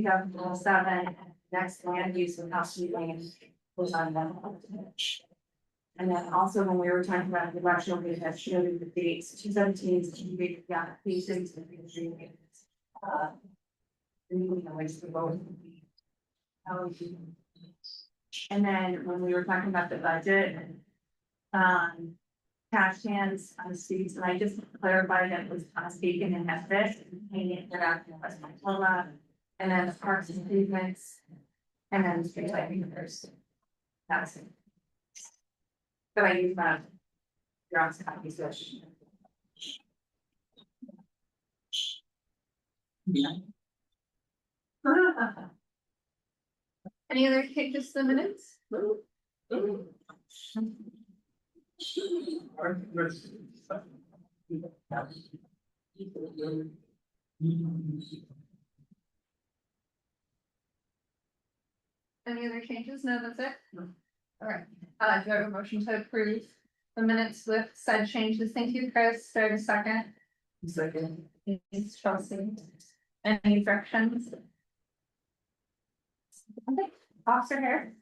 2007, next land use and house land was on them. And then also when we were talking about the election, we had showed the dates, 217 is the applications and the which the vote. And then when we were talking about the budget, cash hands on the streets, and I just clarified that it was speaking in Memphis, painting it out in West Montana, and then the parks improvements, and then the street lighting first. That's it. So I use my Xerox copies. Any other changes to the minutes? Any other changes? No, that's it? All right, do I have a motion to approve the minutes with said changes? Thank you, Chris. Do I have a second? Second. Thanks, Chelsea. Any objections? Okay, Officer Harris.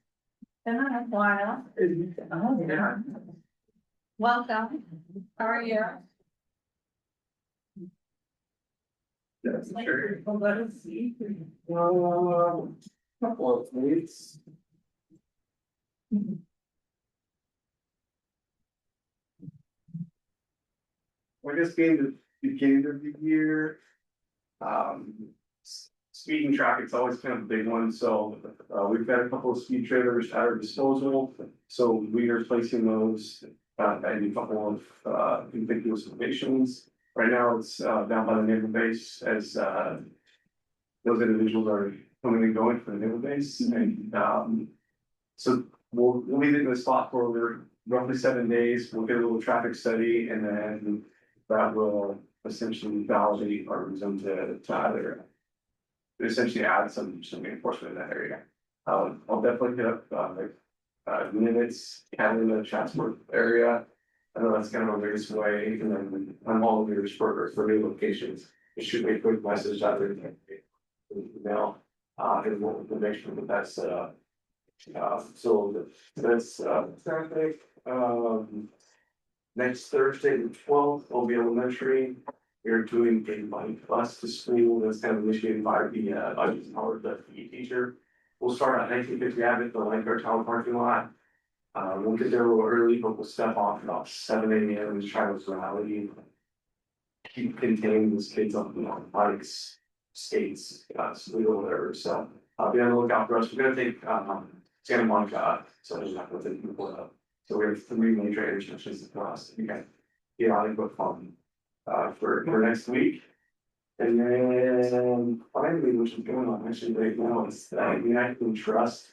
Been on a while. Welcome. How are you? Yes, sure. Well, let us see. Couple of weeks. I guess being the beginning of the year, speed and traffic's always kind of a big one, so we've got a couple of speed trailers at our disposal. So we are placing those at a couple of contiguous locations. Right now, it's down by the naval base as those individuals are coming and going for the naval base, and so we'll leave it in the spot for roughly 7 days. We'll get a little traffic study, and then that will essentially validate our resume to either essentially add some reinforcement in that area. I'll definitely hit up minutes in the Chatsworth area. I know that's kind of a biggest way, and then I'm all over for new locations. Just shoot me a quick message out there, email, and we'll make sure that that's set up. So that's traffic. Next Thursday, the 12th, will be elementary. We're doing a bike bus to school that's kind of initiated by the PE teacher. We'll start at 1950 Abbott, the Lifeguard Tower parking lot. We'll get there a little early, but we'll step off about 7 a.m. and try to rally. Keep containing these kids on bikes, skates, or whatever. So be on the lookout for us. We're gonna take Santa Monica, so there's not going to people up. So we have 3 major intersections across. You can get on and book fun for next week. And then finally, which is going on actually right now, is United Trust.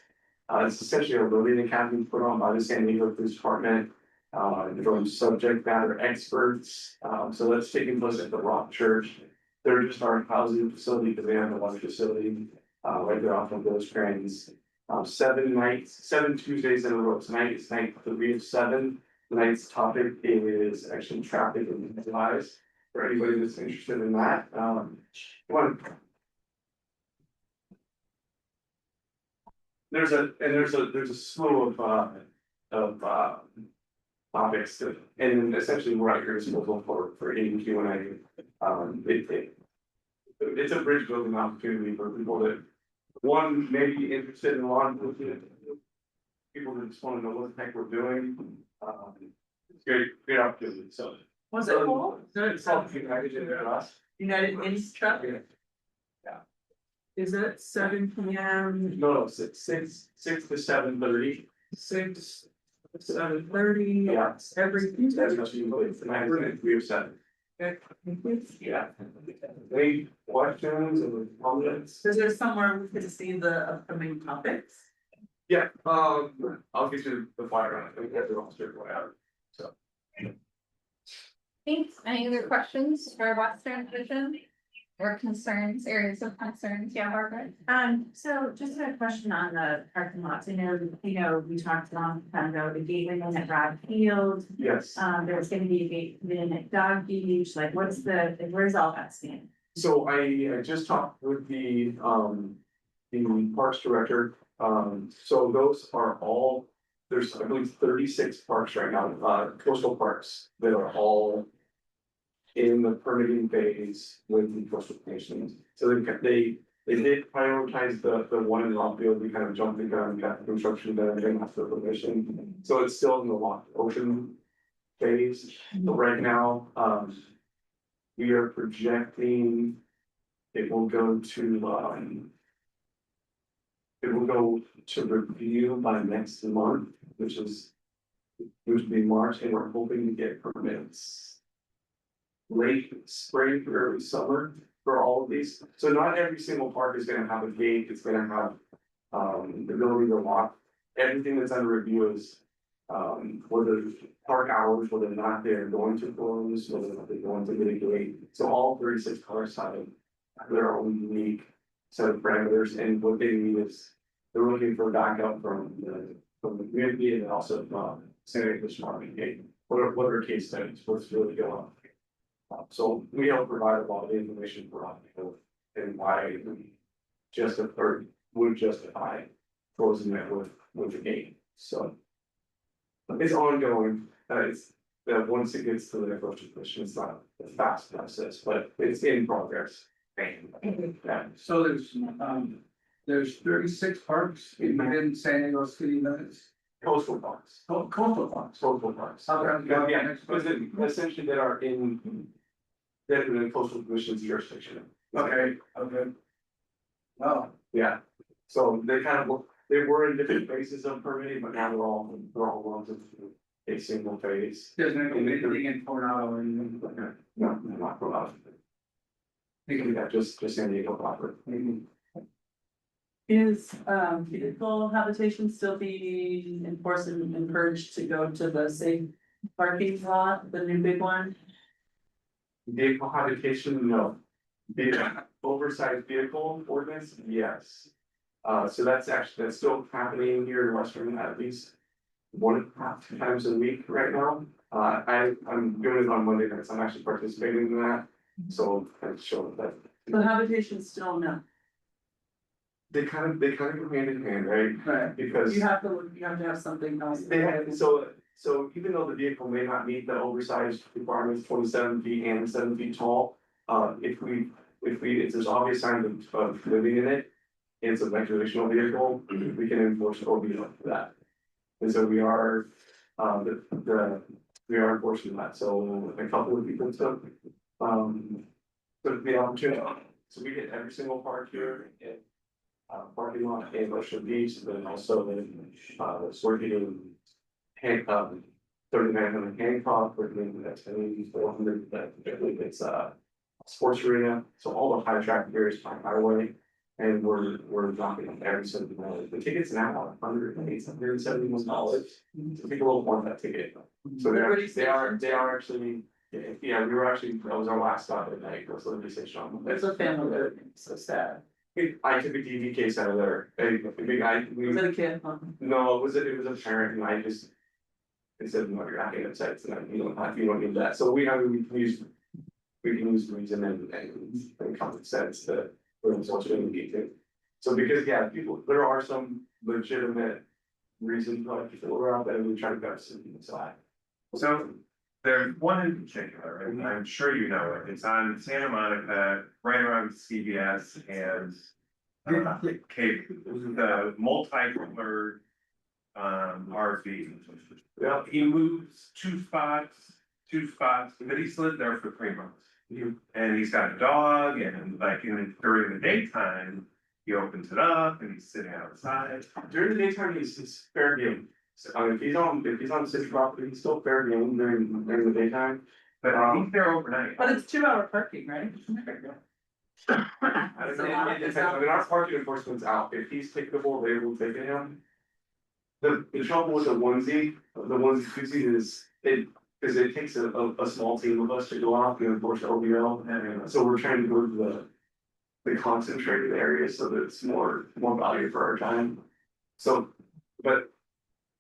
It's essentially a learning academy put on by the San Diego Police Department from subject matter experts. So that's taking place at the Rock Church. They're just our housing facility because they have a large facility right there off of those trains. 7 Tuesdays in a row. Tonight is night 3 of 7. Tonight's topic is actually traffic and lives. For anybody that's interested in that, there's a slew of topics that, and essentially we're at your disposal for any Q&A. It's a bridge building opportunity for people that may be interested in law enforcement. People that just want to know what the heck we're doing. It's great opportunity. So what's it called? It's called United Trust. United Trust. Yeah. Is it 7 p.m.? No, 6 to 7:30. 6 to 7:30. Yeah. Every Tuesday. That's tonight 3 or 7. Okay. Yeah. Any questions or comments? Is there somewhere we could see the upcoming topics? Yeah, I'll get you the flyer on it. I think that's all straight away out. So. Thanks. Any other questions for Western Division or concerns, areas of concerns? Yeah, Margaret. So just a question on the parking lots. I know, we talked a long time ago, the gateway in at Rod Field. Yes. There's gonna be a gateway in at Dog Beach, like where's all that stand? So I just talked with the the Parks Director, so those are all, there's, I believe, 36 parks right now, coastal parks that are all in the permitting phase with the coastal commissions. So they did prioritize the one in Rockfield, we kind of jumped the gun, got the construction done, didn't have the permission. So it's still in the locked ocean phase, but right now, we are projecting it will go to, it will go to review by next month, which is usually March, and we're hoping to get permits late spring, early summer for all of these. So not every single park is gonna have a gate, it's gonna have the ability to lock. Everything that's under review is whether park hours, whether or not they're going to close, whether or not they're going to mitigate. So all 36 parks have their own unique set of parameters, and what they need is they're looking for backup from the community and also San Diego Smart Gate. What are case studies, what's really going on? So we help provide a lot of information for other people and why we would justify closing it with the gate, so. It's ongoing, it's, once it gets to the negotiation commission, it's not a fast process, but it's in progress. Yeah. So there's 36 parks within San Diego city limits, Coastal parks, coastal parks. coastal parks. Okay. Yeah, because essentially that are that are in coastal commission's jurisdiction. Okay. Wow. Yeah, so they kind of, they were in different phases of permitting, but now they're all ones of a single phase. There's no anything in Coronado or anything. No, not for us. You can do that, just San Diego proper. Is vehicle habitation still being enforced and encouraged to go to the safe parking lot, the new big one? Vehicle habitation, no. The oversized vehicle ordinance, yes. So that's still happening here in Western, at least 1.5 times a week right now. I'm doing it on Monday nights, I'm actually participating in that, so I'm sure that. The habitation still no, They kind of go hand in hand, right? right? Because You have to have something else. they have, so even though the vehicle may not meet the oversized requirements, 27 feet and 7 feet tall. If there's obvious signs of living in it, and it's a recreational vehicle, we can enforce OBO for that. And so we are, we are enforcing that, so a couple of people took the opportunity, so we get every single park here in parking lot in Ocean Beach, and then also we're getting 3900 Hancock, we're getting that 400, that it's sports arena, so all the high traffic areas by highway. And we're knocking every single one. The tickets now are $171. So people don't want that ticket. So they are actually, yeah, we were actually, that was our last stop at night, was Liberty Station. There's a family there, it's so sad. I took a DV case out of there, Was it a kid? Huh? no, it was a parent, and I just. They said, no, you're not getting upset, so you don't need that, so we can use reason and common sense to. So because, yeah, there are some legitimate reasons why people are out there, and we try to better sit inside. So there's one in particular, and I'm sure you know it, it's on Santa Monica, right around CVS and. Cape, the multi-color RV. Yeah. He moves two spots, but he's lived there for 3 months. And he's got a dog, and like during the daytime, he opens it up and he's sitting outside. During the daytime, he's fair game. So, if he's on city property, he's still fair game during the daytime. But he's there overnight. But it's 2-hour parking, right? I don't know, it depends. I mean, our parking enforcement's out, if he's ticketable, they will ticket him. The trouble with the onesie twosie is, cause it takes a small team of us to go out and enforce OBL, and so we're trying to go to the concentrated areas so that it's more value for our time. So, but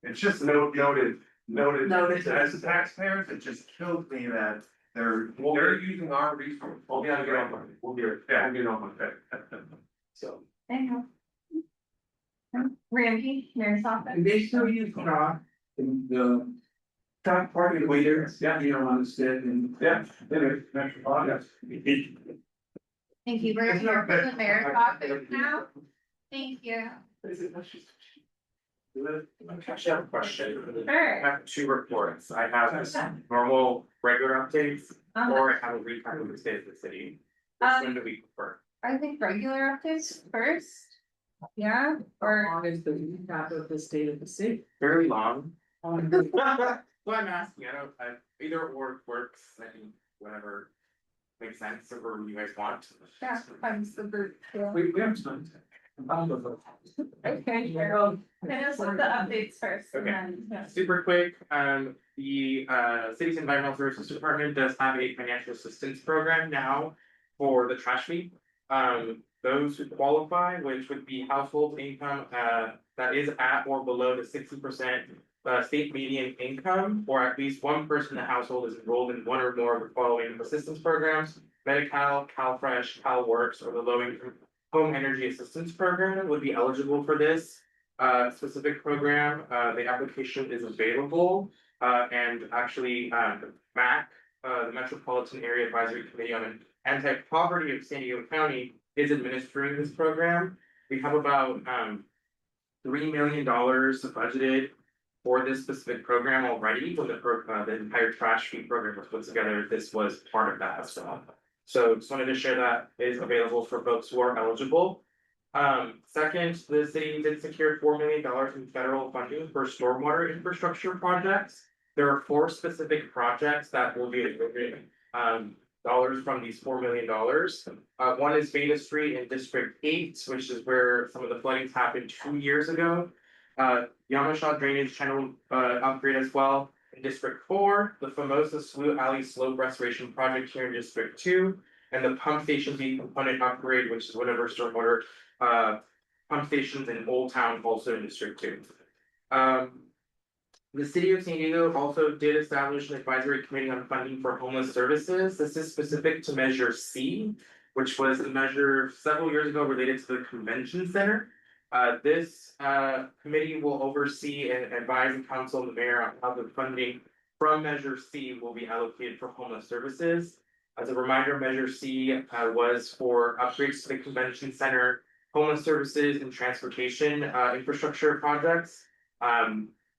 It's just noted. as taxpayers, it just kills me that they're using our resources. We'll get on it, we'll get it, Yeah. we'll get on with it. So, Thank you. Randy, Mayor's office. And they still use chalk in the top part of the waiter, yeah, you don't want to sit and, yeah, anyway, that's all, yes. Thank you, we're here for the mayor's office now. Thank you. I actually have a question. I Sure. have two reports. I have this normal regular updates Uh-huh. or I have a recap of the state of the city. Which one do we prefer? I think regular updates first. Yeah, or Long as the recap of the state of the city. Very long. Well, I'm asking, either or works, I think whatever makes sense or you guys want. yeah, I'm super. We have time. Okay, sure. Hit us with the updates first. and Okay. then, yeah. Super quick, the city's environmental services department does have a financial assistance program now for the trash fleet. Those who qualify, which would be household income, that is at or below the 60% state median income, or at least one person in the household is enrolled in one or more of the following assistance programs: Medi-Cal, CalFresh, CalWorks, or the low income home energy assistance program would be eligible for this specific program. The application is available, and actually, MAC, the Metropolitan Area Advisory Committee on Anti-Poverty of San Diego County is administering this program. We have about $3 million budgeted for this specific program already. When the entire trash fee program was put together, this was part of that as well. So just wanted to share that is available for folks who are eligible. Second, the city did secure $4 million in federal funding for stormwater infrastructure projects. There are 4 specific projects that will be appropriate dollars from these $4 million. One is Beta Street in District 8, which is where some of the floodings happened 2 years ago. Yamasha Drainage Channel upgrade as well. In District 4, the Famosa Slough Alley Slope Restoration Project here in District 2, and the pump station B component upgrade, which is one of our stormwater pump stations in Old Town, also in District 2. The city of San Diego also did establish an advisory committee on funding for homeless services. This is specific to Measure C, which was a measure several years ago related to the convention center. This committee will oversee and advise the council and the mayor on how the funding from Measure C will be allocated for homeless services. As a reminder, Measure C was for upgrades to the convention center, homeless services, and transportation infrastructure projects.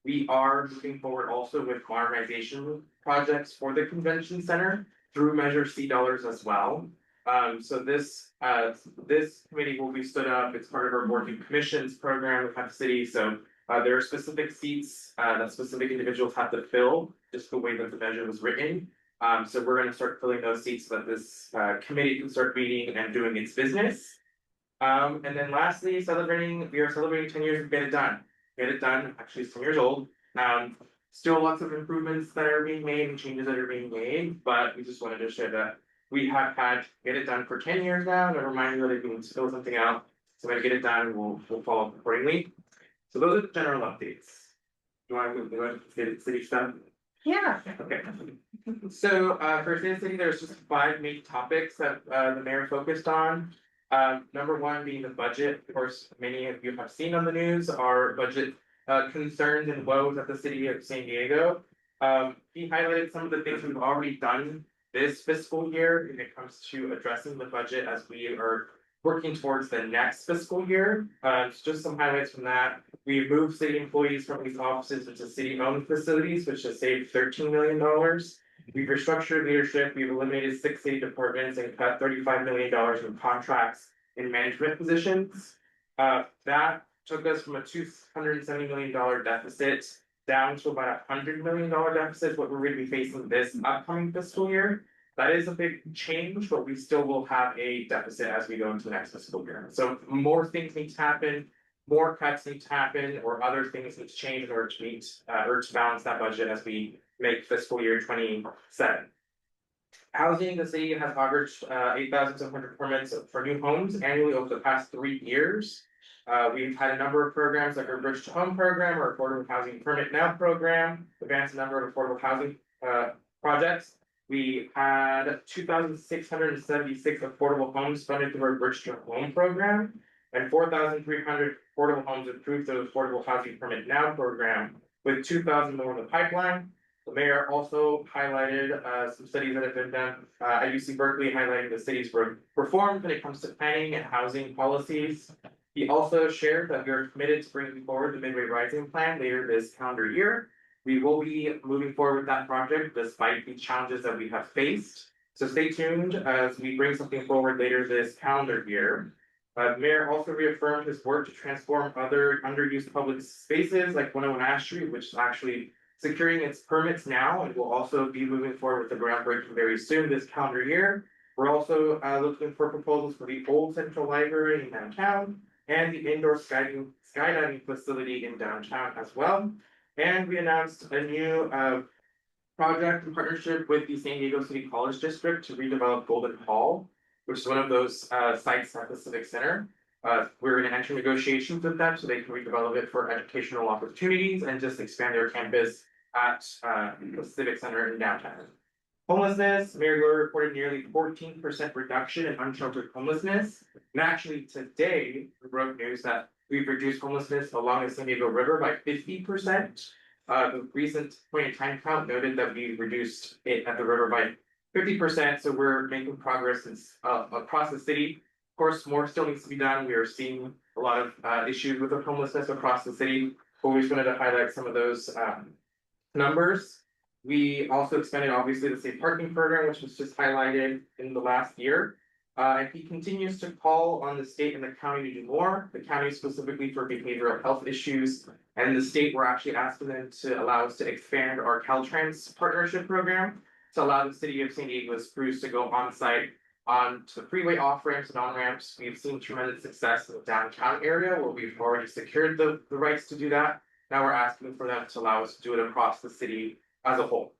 We are moving forward also with modernization projects for the convention center through Measure C dollars as well. So this committee will be stood up. It's part of our board and commissions program with the city. So there are specific seats that specific individuals have to fill, just the way that the measure was written. So we're going to start filling those seats so that this committee can start meeting and doing its business. And then lastly, we are celebrating 10 years of Get It Done. Get It Done, actually it's 10 years old. Still lots of improvements that are being made and changes that are being made, but we just wanted to share that we have had Get It Done for 10 years now, and a reminder that if we need to fill something out, so when I get it done, we'll follow up accordingly. So those are the general updates. Do you want to move to city stuff? Yeah. Okay. So for State of the City, there's just 5 main topics that the mayor focused on. Number 1 being the budget. Of course, many of you have seen on the news our budget concerns and woes at the city of San Diego. He highlighted some of the things we've already done this fiscal year when it comes to addressing the budget as we are working towards the next fiscal year. Just some highlights from that. We moved city employees from these offices into city-owned facilities, which has saved $13 million. We've restructured leadership. We've eliminated 6 city departments and cut $35 million in contracts in management positions. That took us from a $270 million deficit down to about a $100 million deficit, what we're going to be facing this upcoming fiscal year. That is a big change, but we still will have a deficit as we go into the next fiscal year. So more things need to happen, more cuts need to happen, or other things need to change in order to meet or to balance that budget as we make fiscal year 27. Housing, the city has averaged 8,700 permits for new homes annually over the past 3 years. We've had a number of programs like our Bridge to Home program, or Affordable Housing Permit Now program, advanced a number of affordable housing projects. We had 2,676 affordable homes funded through our Bridge to Home program. and 4,300 affordable homes approved through the Affordable Housing Permit Now program, with 2,000 more in the pipeline. The mayor also highlighted some studies that have been done at UC Berkeley, highlighting the city's reform when it comes to planning and housing policies. He also shared that we are committed to bringing forward the Midway Rising Plan later this calendar year. We will be moving forward with that project despite the challenges that we have faced. So stay tuned as we bring something forward later this calendar year. Mayor also reaffirmed his work to transform other underused public spaces like 101 Ash Street, which is actually securing its permits now, and will also be moving forward with the groundbreaking very soon this calendar year. We're also looking for proposals for the old Central Library in downtown and the indoor skydiving facility in downtown as well. And we announced a new project in partnership with the San Diego City College District to redevelop Golden Hall, which is one of those sites at the Civic Center. We're going to enter negotiations with them so they can redevelop it for educational opportunities and just expand their campus at the Civic Center in downtown. Homelessness, Mayor Gloria reported nearly 14% reduction in unsheltered homelessness. And actually today, we broke news that we've reduced homelessness along the San Diego River by 50%. The recent point in time count noted that we reduced it at the river by 50%, so we're making progress across the city. Of course, more still needs to be done. We are seeing a lot of issues with the homelessness across the city, but we just wanted to highlight some of those numbers. We also expanded, obviously, the safe parking program, which was just highlighted in the last year. And he continues to call on the state and the county to do more, the county specifically for behavioral health issues, and the state, we're actually asking them to allow us to expand our Caltrans partnership program to allow the city of San Diego's crews to go on site onto the freeway off ramps and on ramps. We've seen tremendous success in the downtown area where we've already secured the rights to do that. Now we're asking for them to allow us to do it across the city as a whole.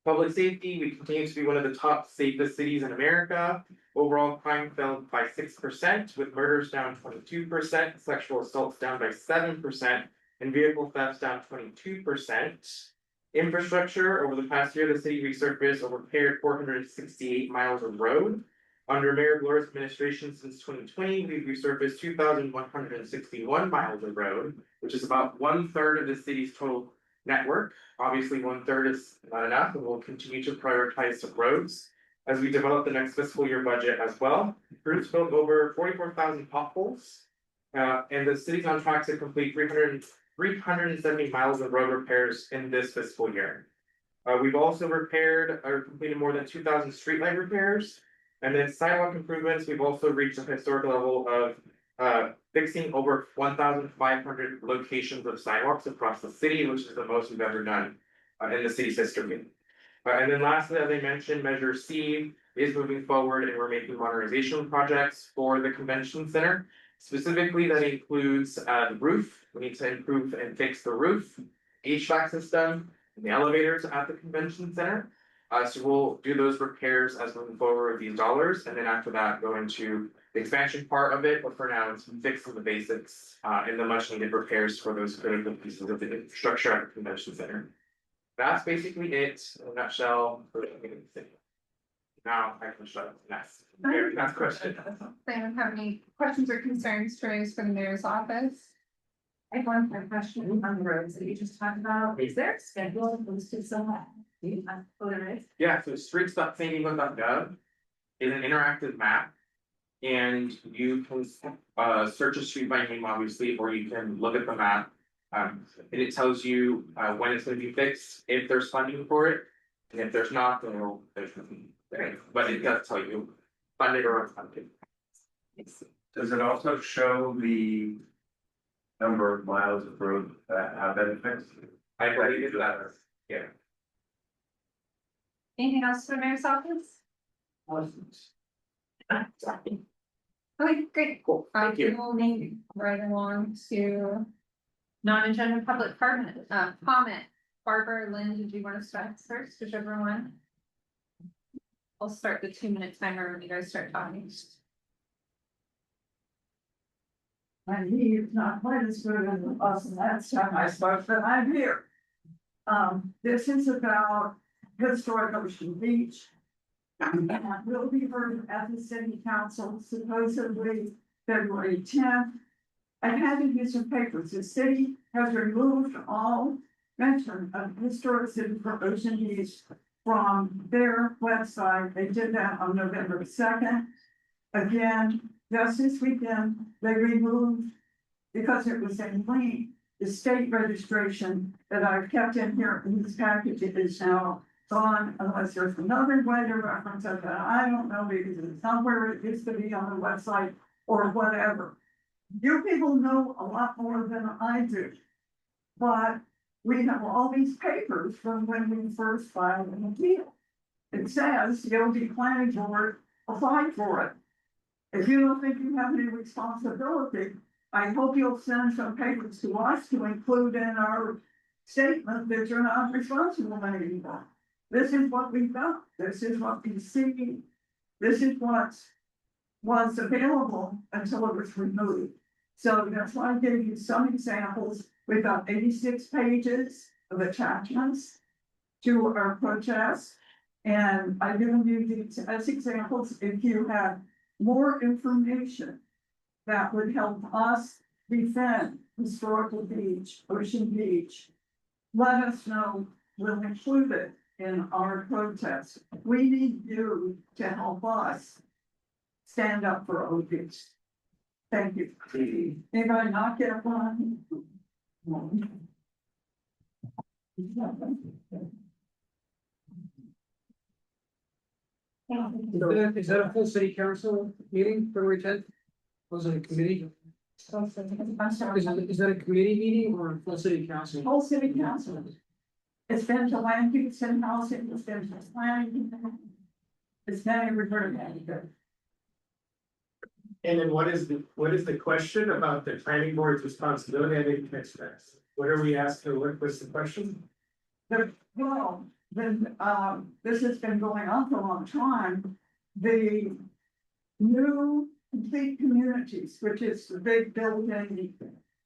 Public safety, we continue to be one of the top safest cities in America. Overall crime fell by 6%, with murders down 22%, sexual assaults down by 7%, and vehicle thefts down 22%. Infrastructure, over the past year, the city resurfaced or repaired 468 miles of road. Under Mayor Gloria's administration since 2020, we've resurfaced 2,161 miles of road, which is about 1/3 of the city's total network. Obviously, 1/3 is not enough, and we'll continue to prioritize some roads as we develop the next fiscal year budget as well. Crews built over 44,000 potholes, and the city's on track to complete 370 miles of road repairs in this fiscal year. We've also repaired or completed more than 2,000 streetlight repairs, and then sidewalk improvements. We've also reached a historic level of fixing over 1,500 locations of sidewalks across the city, which is the most we've ever done in the city's history. And then lastly, as I mentioned, Measure C is moving forward and we're making modernization projects for the convention center. Specifically, that includes the roof. We need to improve and fix the roof, HVAC system, and the elevators at the convention center. So we'll do those repairs as we move forward with these dollars, and then after that, go into the expansion part of it. But for now, it's fixing the basics and the much needed repairs for those critical pieces of the infrastructure at the convention center. That's basically it in a nutshell for the city. Now I can shut up. Next question. Does anyone have any questions or concerns to raise for the mayor's office? I have one quick question on the roads that you just talked about. Is there a schedule posted somewhere? Do you know what it is? Yeah, so streets.sandiego.gov is an interactive map. And you can search a street by name, obviously, or you can look at the map. And it tells you when it's going to be fixed, if there's funding for it, and if there's not, then there's nothing there. But it does tell you funded or unfunded. Does it also show the number of miles of road that have been fixed? I believe it does. Yeah. Anything else for the mayor's office? Okay, great. Cool. Thank you. We'll move right along to non-agenda public comment. Barbara, Lynn, did you want to start first, whichever one? I'll start the 2-minute timer when you guys start talking. And he's not quite as good as the last time I spoke, but I'm here. This is about historic Ocean Beach. And will be heard at the city council. Supposedly, February 10th. I had to get some papers. The city has removed all mention of historic city for Ocean Beach from their website. They did that on November 2nd. Again, just this weekend, they removed, because it was in lien, the state registration that I've kept in here in this package is now gone unless there's another way to reference it that I don't know, because it's somewhere it used to be on the website or whatever. You people know a lot more than I do. But we have all these papers from when we first filed an appeal. It says the OD planning board applied for it. If you don't think you have any responsibility, I hope you'll send some papers to us to include in our statement that you're not responsible anymore. This is what we've got. This is what we see. This is what was available until it was removed. So that's why I gave you some examples. We've got 86 pages of attachments to our protest. And I've given you these as examples. If you have more information that would help us defend historical beach, Ocean Beach, let us know. We'll include it in our protest. We need you to help us stand up for Old Beach. Thank you. Anybody not get one? Is that a full city council meeting, February 10th? Was it a committee? Is that a committee meeting or a full city council? Whole city council. It's been to land use and housing, it's been to planning. It's not everybody. And then what is the question about the planning board's responsibility? I didn't catch that. What are we asking, what was the question? Well, then, this has been going on for a long time. The new complete communities, which is the big building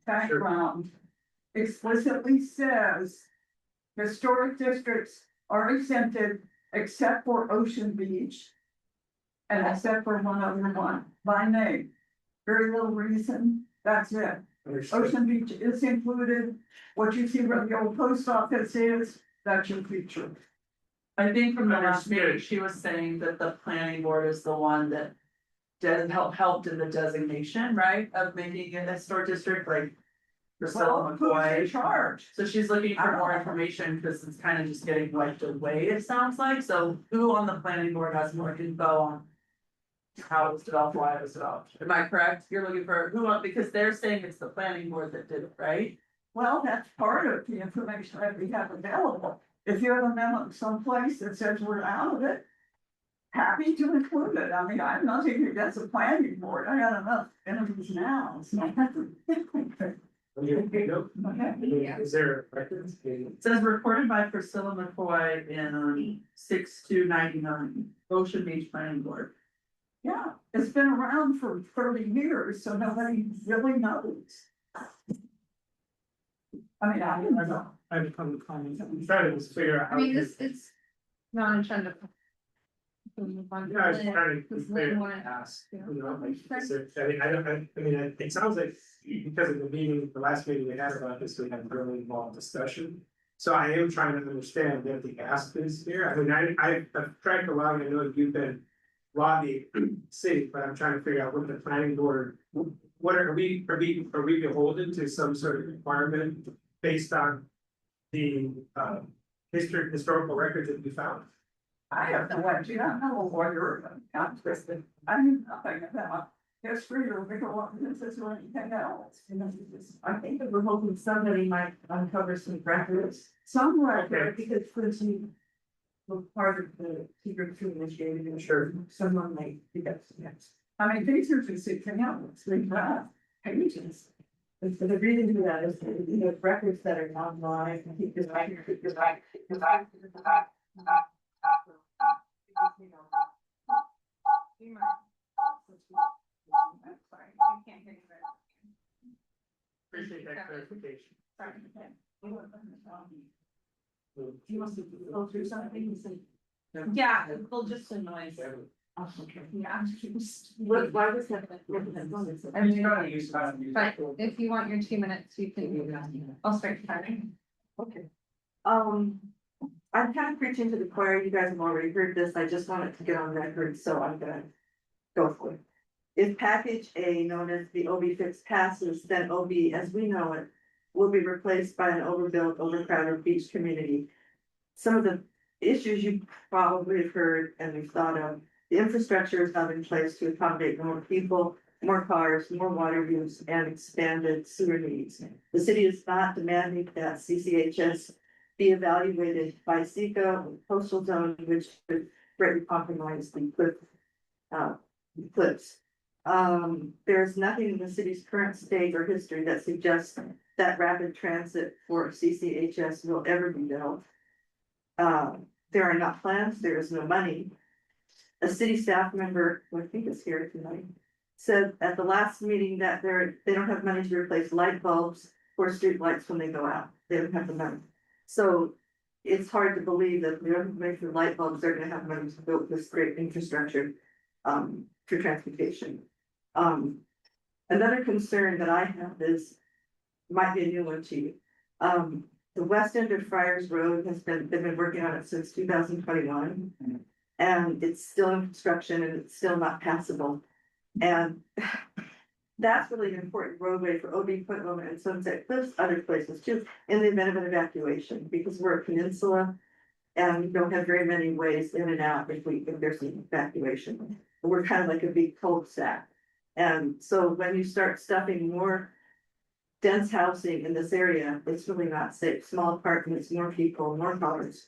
background, explicitly says historic districts are exempted except for Ocean Beach. And except for one other one, by name, very little reason, that's it. Ocean Beach is included, what you see where the old post office is, that's your feature. I think from the last meeting, she was saying that the planning board is the one that helped in the designation, right, of making it a historic district, like Priscilla Who's in McCoy. charge? So she's looking for more information because it's kind of just getting wiped away, it sounds like. So who on the planning board has more info on how it was developed, why it was developed? Am I correct? You're looking for who on, because they're saying it's the planning board that did it, right? Well, that's part of the information that we have available. If you have a memo someplace that says we're out of it, happy to include it. I mean, I'm nothing against the planning board. I got enough interviews now. So I have to. Is there a record? It says recorded by Priscilla McCoy in 6/2/99, Ocean Beach Planning Board. Yeah, it's been around for 30 years, so nobody really knows. I mean, I don't know. I have a public comment. I'm trying to figure out. I mean, it's non-agenda. Yeah, I was trying to ask, you know, like, is there, I mean, it sounds like because of the meeting, the last meeting we had about this, we had a really long discussion. So I am trying to understand what the ask is here. I mean, I've tracked along, I know you've been lobbying city, but I'm trying to figure out what the planning board, what are we beholden to some sort of requirement based on the historical records that we found? I have no idea. I'm not a lawyer. I'm twisted. I knew nothing about history or legal ordinances or anything else. You know, I think that we're hoping somebody might uncover some records. Some record, because Quincy was part of the secret true initiated and sure someone might be that. Yes. I mean, these are just examples. We've got pages. And so the reason to do that is, you know, records that are online, and keep this right here, keep this right, keep this right, keep this right. Appreciate that clarification. You must go through something and say. Yeah, well, just a noise. Yeah. Why was that? I mean, but if you want your 2 minutes, you can, I'll start timing. Okay. I'm kind of preaching to the choir, you guys have already heard this, I just wanted to get on record, so I'm gonna go for it. If package A, known as the OB fix passes, then OB as we know it will be replaced by an overbuilt, overcrowded beach community. Some of the issues you probably have heard and we've thought of, the infrastructure is not in place to accommodate more people, more cars, more water use, and expanded sewer needs. The city is not demanding that CCHS be evaluated by SECA coastal zone, which could greatly compromise the cliffs. There's nothing in the city's current state or history that suggests that rapid transit for CCHS will ever be built. There are not plans, there is no money. A city staff member, who I think is here tonight, said at the last meeting that they don't have money to replace light bulbs or street lights when they go out. They don't have the money. So it's hard to believe that the information for light bulbs, they're gonna have money to build this great infrastructure for transportation. Another concern that I have is, might be a new one to you. The west end of Friars Road they've been working on it since 2021. And it's still in construction and it's still not passable. And that's really an important roadway for OB Putnam and Sunset Cliffs, other places too, in the event of an evacuation, because we're a peninsula. And we don't have very many ways in and out if there's an evacuation. We're kind of like a big cul-de-sac. And so when you start stuffing more dense housing in this area, it's really not safe. Small apartments, more people, more cars.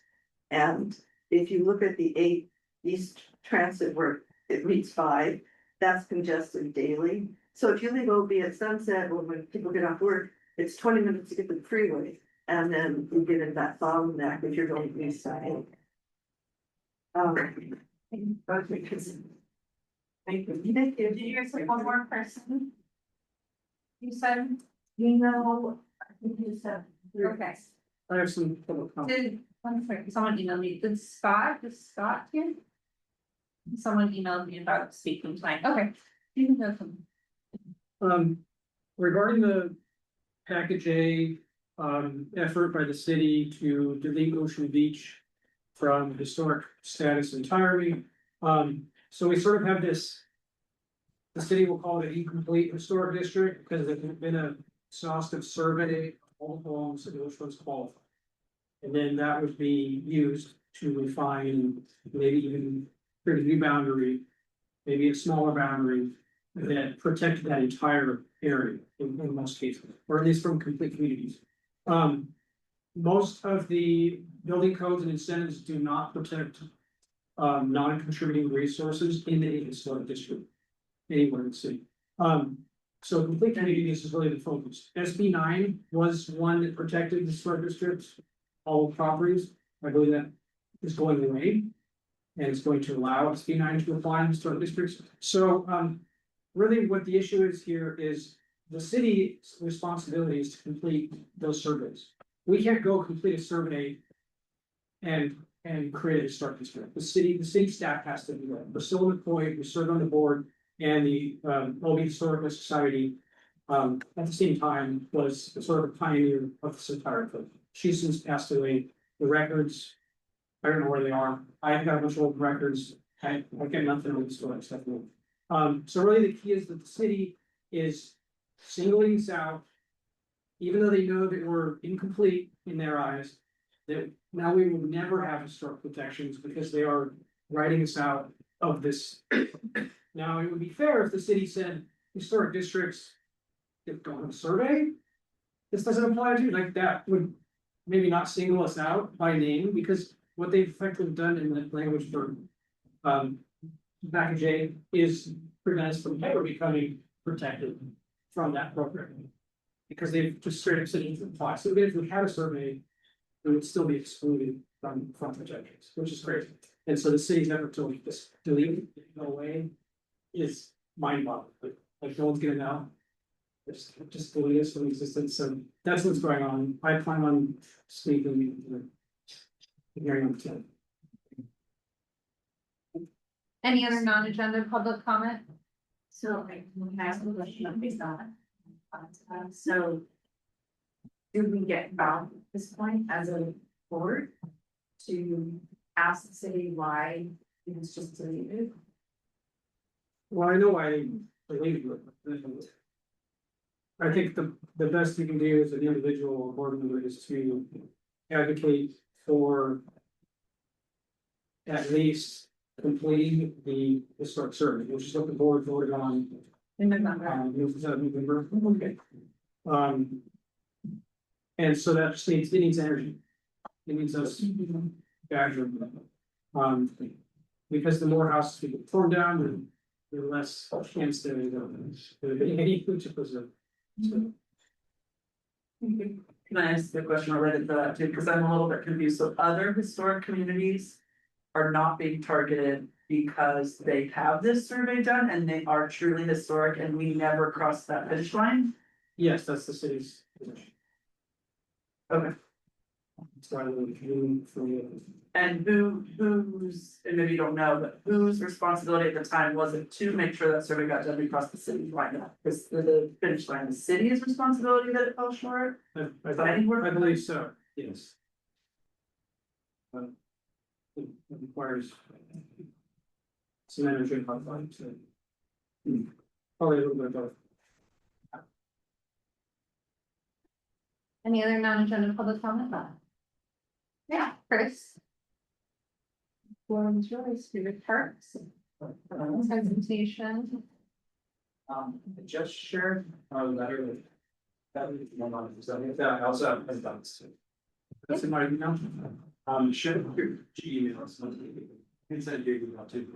And if you look at the 8 East Transit where it meets 5, that's congested daily. So if you leave OB at sunset or when people get off work, it's 20 minutes to get to the freeway. And then you get into that bottleneck if you're going east side. Thank you. Did you guys have one more person? You said, I think you said. okay, I have some public comment. I'm sorry, someone emailed me, is Scott here? Someone emailed me about speaking tonight, okay. You can go from. Regarding the package A, effort by the city to delete Ocean Beach from historic status entirely. So we sort of have this, the city will call it an incomplete historic district because there's been a exhaustive survey of all homes and which ones qualify. And then that would be used to refine and maybe even create a new boundary, maybe a smaller boundary that protected that entire area in most cases, or at least from complete communities. Most of the building codes and incentives do not protect non-contributing resources in the historic district anywhere in the city. So complete communities is really the focus. SB 9 was one that protected the historic districts, all properties. I believe that is going away. And it's going to allow SB 9 to apply in historic districts. So really what the issue is here is the city's responsibility is to complete those surveys. We can't go complete a survey and create a historic district. The city staff has to do that. Priscilla McCoy, who served on the board, and the OB Historical Society at the same time was sort of a pioneer of this entire thing. She's since passed away. The records, I don't know where they are. I've got a bunch of old records. I get nothing on the historic stuff. So really the key is that the city is singling this out, even though they know that we're incomplete in their eyes, that now we will never have historic protections because they are writing us out of this. Now, it would be fair if the city said historic districts that don't have a survey, this doesn't apply to, like that would maybe not single us out by name, because what they've effectively done in the language for package A is prevent us from ever becoming protected from that program. Because they've just straight up said it doesn't apply. So if we had a survey, it would still be excluded from protections, which is crazy. And so the city's effort to just delete it, go away, is mind-boggling. Like no one's gonna know. Just delete us from existence. So that's what's going on. I plan on speaking hearing on 10. Any other non-agenda public comment? So I can ask a question based on that. So. Do we get bound at this point as a board to ask the city why it was just deleted? Well, I know I believe it. I think the best you can do as an individual board member is to advocate for. At least completing the historic survey, which is what the board voted on. November, okay. And so that just needs, it needs energy. It needs us. Badger. Because the more houses we get torn down, the less chance there is of any food to preserve. So, Can I ask a question related to that too, because I'm a little bit confused, so other historic communities. Are not being targeted because they have this survey done and they are truly historic and we never crossed that finish line? yes, that's the city's position. Okay. It's why we're doing for you. And whose, and maybe you don't know, but whose responsibility at the time was it to make sure that survey got done across the city line? Because the finish line, the city's responsibility that it fell short? I believe so, yes. It requires. Some energy and pipeline, so. Probably a little bit of both. Any other non-agenda public comment? Yeah, Chris. Forum choice, favorite parks. Presentation. I just shared a letter with. That was one on I also have presidents. That's in my email. Should have your Gmail, so you can send you email too.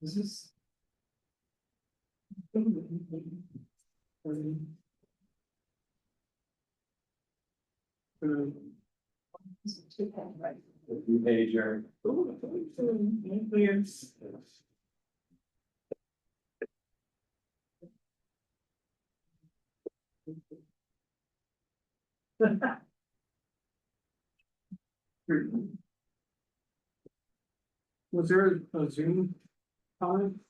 This is. Major. Was there a Zoom? Comment?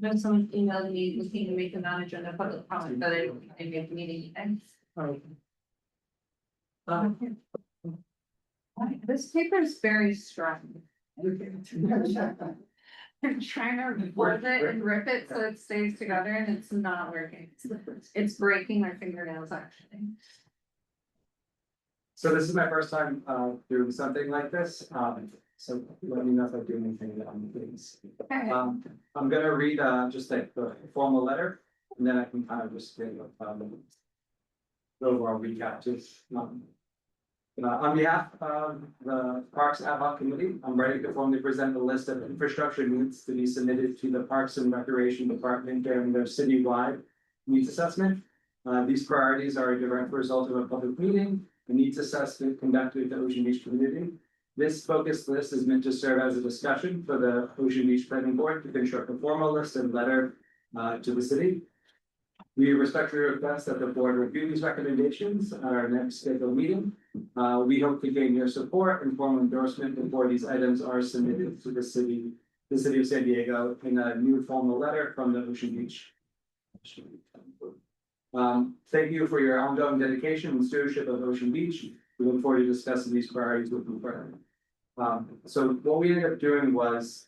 Then someone emailed me looking to make a non-agenda public comment, but I don't think they made the meeting. And this paper is very strong. I'm trying to fold it and rip it so it stays together and it's not working. It's breaking my fingernails actually. So this is my first time doing something like this, so let me know if I do anything things. Okay. I'm gonna read just like the formal letter, and then I can kind of just give the overall recap too. On behalf of the Parks Ad hoc Committee, I'm ready to formally present the list of infrastructure needs to be submitted to the Parks and Recreation Department during their citywide needs assessment. These priorities are a direct result of a public meeting, a needs assessment conducted at the Ocean Beach community. This focused list is meant to serve as a discussion for the Ocean Beach Planning Board to construct a formal list and letter to the city. We respectfully request that the board review these recommendations at our next scheduled meeting. We hope to gain your support and formal endorsement before these items are submitted to the city of San Diego in a new formal letter from the Ocean Beach. Thank you for your ongoing dedication and stewardship of Ocean Beach. We look forward to discussing these priorities with you further. So what we ended up doing was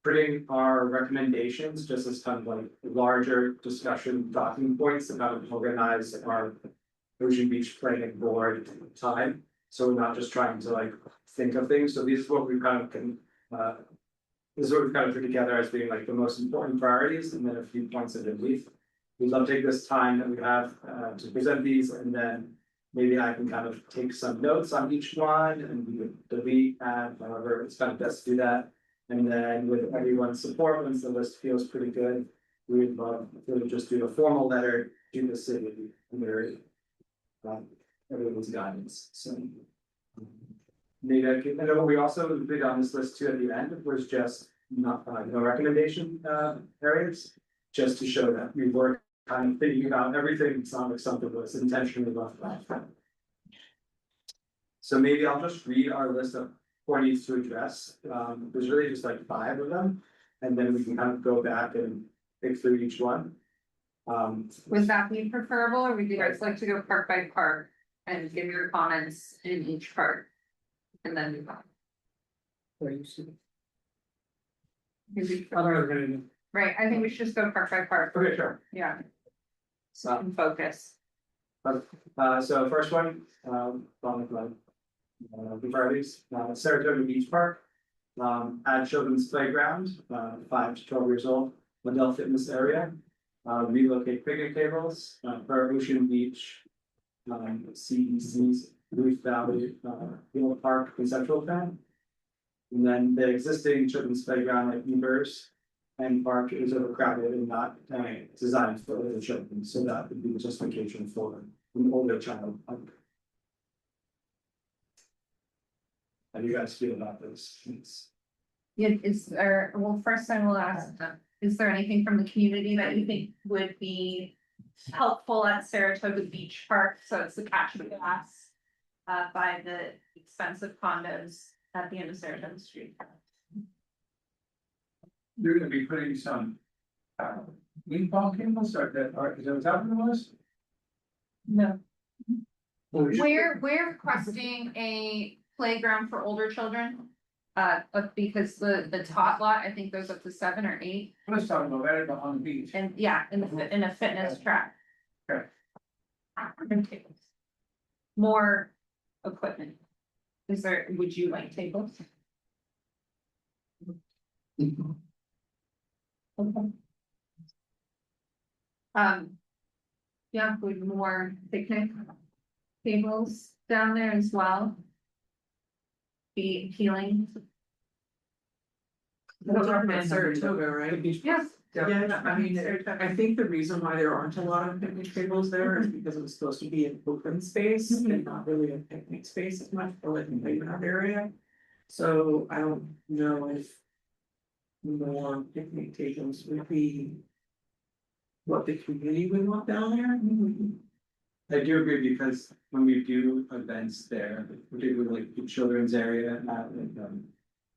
putting our recommendations just as kind of like larger discussion talking points about organize our Ocean Beach Planning Board time. So we're not just trying to like think of things. So these is what we kind of can this is what we've kind of put together as being like the most important priorities and then a few points of relief. We'd love to take this time that we have to present these, and then maybe I can kind of take some notes on each one and we would delete, add, however, it's kind of best to do that. And then with everyone's support, once the list feels pretty good, we would love to just do a formal letter to the city under everyone's guidance. So maybe I can, and what we also did on this list too at the end was just not no recommendation areas, just to show that we work kind of thinking about everything, it's not like something was intentionally left out. So maybe I'll just read our list of points to address, there's really just like 5 of them. And then we can kind of go back and think through each one. Would that be preferable, or would you guys like to go park by park and give your comments in each park? And then move on. Right, I think we should just go park by park, Okay, sure. yeah. So we can focus. So first one, on the priorities, Saratoga Beach Park. Add children's playground, 5 to 12 years old, adult fitness area. Relocate picnic tables, for Ocean Beach. CEC's Ruth Valley, Hill Park conceptual plan. And then the existing children's playground at Evers and Park is overcrowded and not designed for the children, so that would be the justification for an older child. How do you guys feel about this? Yeah, is there, well, first I will ask, is there anything from the community that you think would be helpful at Saratoga Beach Park? So it's the catchment gas by the expensive condos at the end of Saratoga Street. You're gonna be putting some wind farm cables or that, or is that what's happening to us? No. We're requesting a playground for older children. Because the tot lot, I think goes up to 7 or 8, Let's talk about that on the beach. and yeah, in a fitness track. Okay. More equipment. Is there, would you like tables? Okay. Yeah, with more picnic tables down there as well. Be appealing. We're talking about Saratoga, right? Yes. Yeah, I mean, I think the reason why there aren't a lot of picnic tables there is because it was supposed to be an open space and not really a picnic space as much for like a playground area. So I don't know if more picnic tables would be what the community would want down there. I do agree because when we do events there, particularly like the children's area at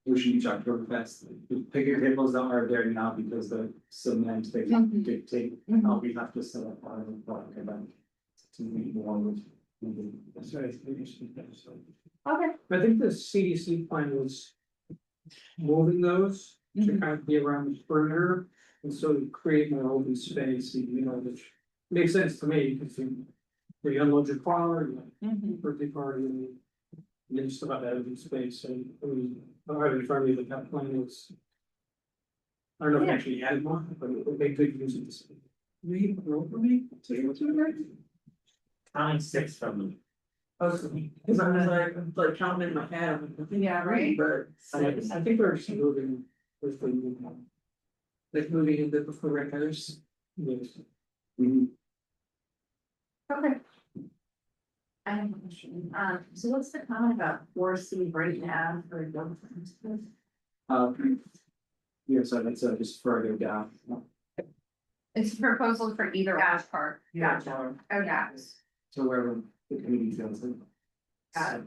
Ocean Beach Oktoberfest, the picnic tables that are there now because the cement they dictate how we have to set up our event to meet more with. That's right. Okay. I think the CDC plan was moving those to kind of be around the perimeter, and so create more open space, you know, which makes sense to me, because you unload your car, you have birthday party, and then you still have that open space, and I mean, I don't have it in front of me, but that plan was. I don't know if Yeah. actually added one, but it would make good use of this. We probably to right? Counting 6 from them. Because I was like counting in my head, I'm like, Yeah, right. but I think we're just moving with the. like moving into the perimeters. Yes. Okay. I have a question, so what's the comment about 4C right now for adult? Yeah, so that's just further down. It's a proposal for either Ash Park. Gotcha. Oh, yeah. So wherever the community feels it. Got it.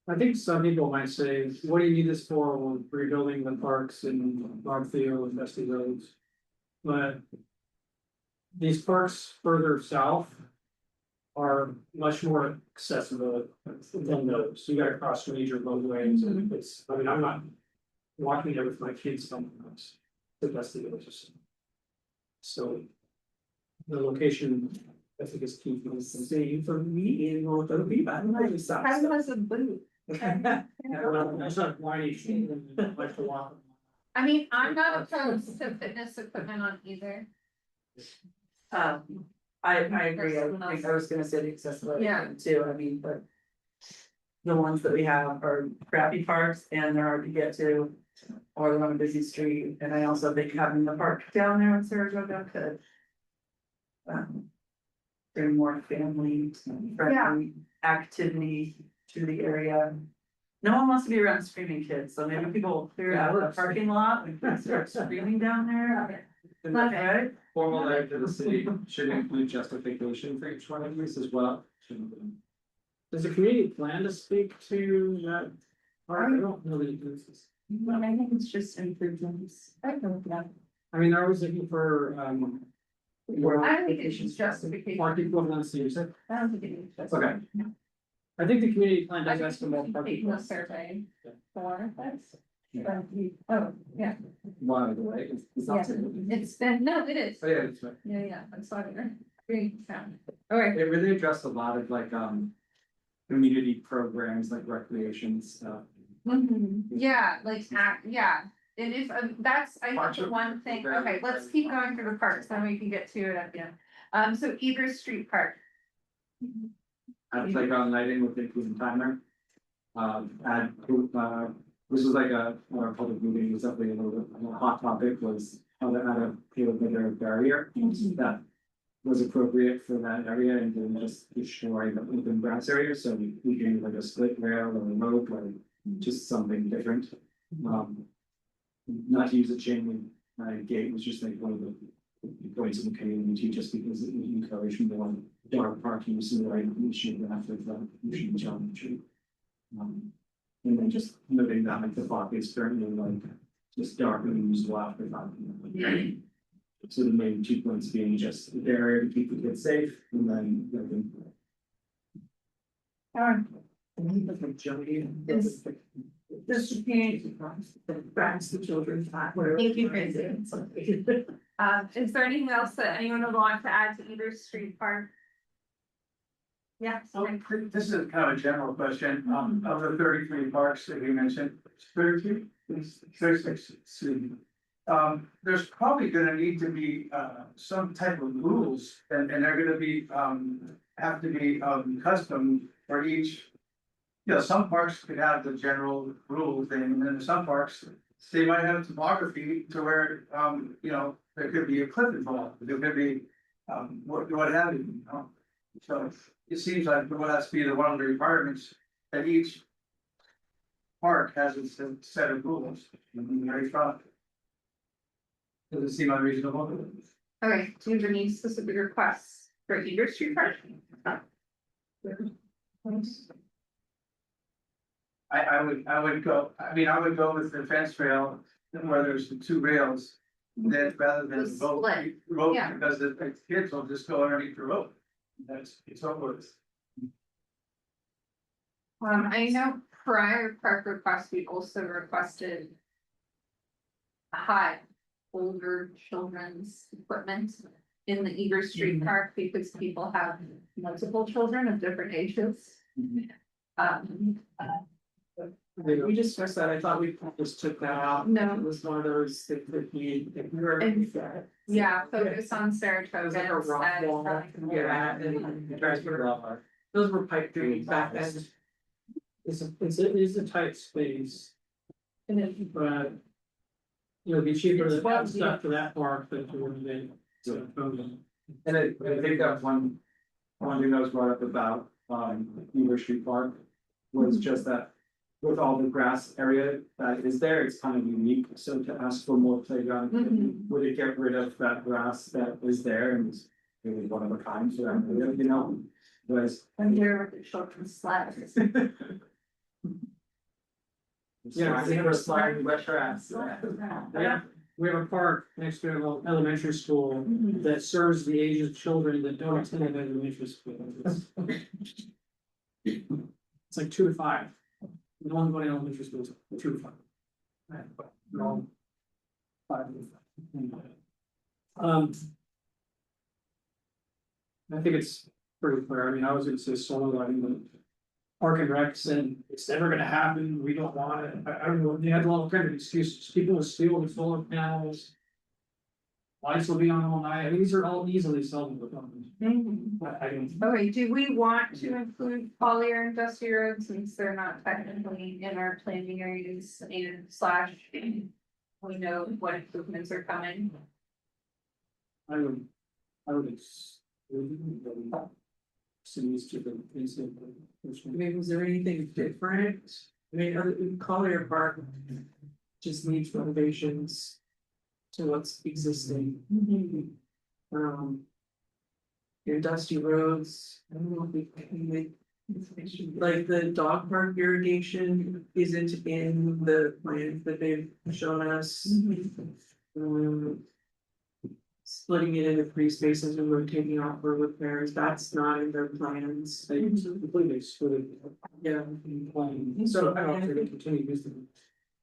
I think some people might say, what do you need this for, when rebuilding the parks in Northfield and Dusty Roads? But. These parks further south. Are much more accessible than those, you gotta cross major roadways, and it's, I mean, I'm not. Walking there with my kids sometimes, the Dusty Roads. So. The location, I think is key for this. Same for me in North Oak, I don't know, stop. Kind of a boot. That's not whiny, I like to walk. I mean, I'm not opposed to fitness equipment on either. I agree, I think I was gonna say the accessibility Yeah. thing too, I mean, but. The ones that we have are crappy parks and they're hard to get to. Or they're on a busy street, and I also think having the park down there in Saratoga could. Bring more family friendly activity to the area. No one wants to be around screaming kids, so maybe people clear out the parking lot and start screaming down there. Love it. formal letter to the city should include justification for each one of these as well. Does the community plan to speak to that? Or I don't know that it is. But I think it's just improvements. I mean, they're always looking for, I don't think it's just justification. market equivalency, you said? I don't think it is just. Okay. I think the community plan I does ask for more parking. taking a survey for this. Yeah. Oh, yeah, One of the way, it's not. it's been, no, it is. Oh, yeah, it's right. Yeah, I saw it there. Green sound. Alright, It really addressed a lot of like, community programs like recreation stuff. yeah, like, yeah, it is, that's, I Parks think are the one thing, very okay, let's keep going through the parks, then we can get to it at the end. So Eager Street Park. At playground lighting with including timer. Add, this was like a public meeting, was definitely a little bit, a hot topic was how to add a field with a barrier that was appropriate for that area and then just destroy the open grass area, so we can like a split rail or a rope or just something different. Not to use a chain link gate, was just like one of the points of the community, just because it would encourage more dark parking use in the right issue after the issue challenge. And then just noting that like the block is currently like just dark and usable after that. So the main 2 points being just the barrier to keep the kids safe and then Is- This is community, grants the children. Thank you, Tracy. Is there anything else that anyone would want to add to Eager Street Park? Yeah. So this is kind of a general question, of the 33 parks that we mentioned, 33? 36, there's probably gonna need to be, some type of rules, and they're gonna be, have to be, custom for each. You know, some parks could have the general rule thing, and then some parks, they might have topography to where, you know, there could be a cliff involved, there could be, what have you, you know? So it seems like there has to be one of the requirements that each park has its set of rules. Very strong. Does it seem unreasonable? Okay, do you have any specific requests for Eager Street Park? I would go, I would go with the fence rail where there's the 2 rails. Then rather than The rope, split, rope, yeah. because the kids will just go underneath the rope. It's over with. I know prior park requests, we also requested. High older children's equipment in the Eager Street Park because people have multiple children of different ages. We discussed that, I thought we just took that out. No. It was one of those things that we. Yeah, focus on Saratoga. It was like a rock wall, yeah, and you guys were, those were pipe dreams back then. It is a tight space. And then, but. You know, it'd be cheaper to have stuff for that park than to renovate. So, And I think that one thing that was brought up about Eager Street Park was just that with all the grass area that is there, it's kind of unique, so to ask for more playground, would it get rid of that grass that is there and it's really one of a kind for that area, you know? Whereas And here with the children's sleds. yeah, they have a sliding wet grass. Yeah, we have a park next to an elementary school that serves the age of children that don't attend elementary school. It's like 2 to 5. The one going to elementary school is 2 to 5. They're all 5 to 5. I think it's pretty clear. I mean, I was gonna say solar lighting, but Park and Rec said it's never gonna happen. We don't want it. I don't know. They had a lot of kind of excuses. People will steal the solar panels. Lights will be on all night. I mean, these are all easily solvable problems. I don't. Okay, do we want to include Collier and Dusty Road since they're not technically in our planning areas and slash? We know what improvements are coming. I would. Cities to the. I mean, was there anything different? I mean, Collier Park just needs renovations. to what's existing. Your dusty roads, I don't know if we can make. Like the dog park irrigation isn't in the plans that they've shown us. Splitting it into three spaces and rotating off for repairs, that's not in their plans. They completely excluded. Yeah. Playing. So, I don't think they continue using.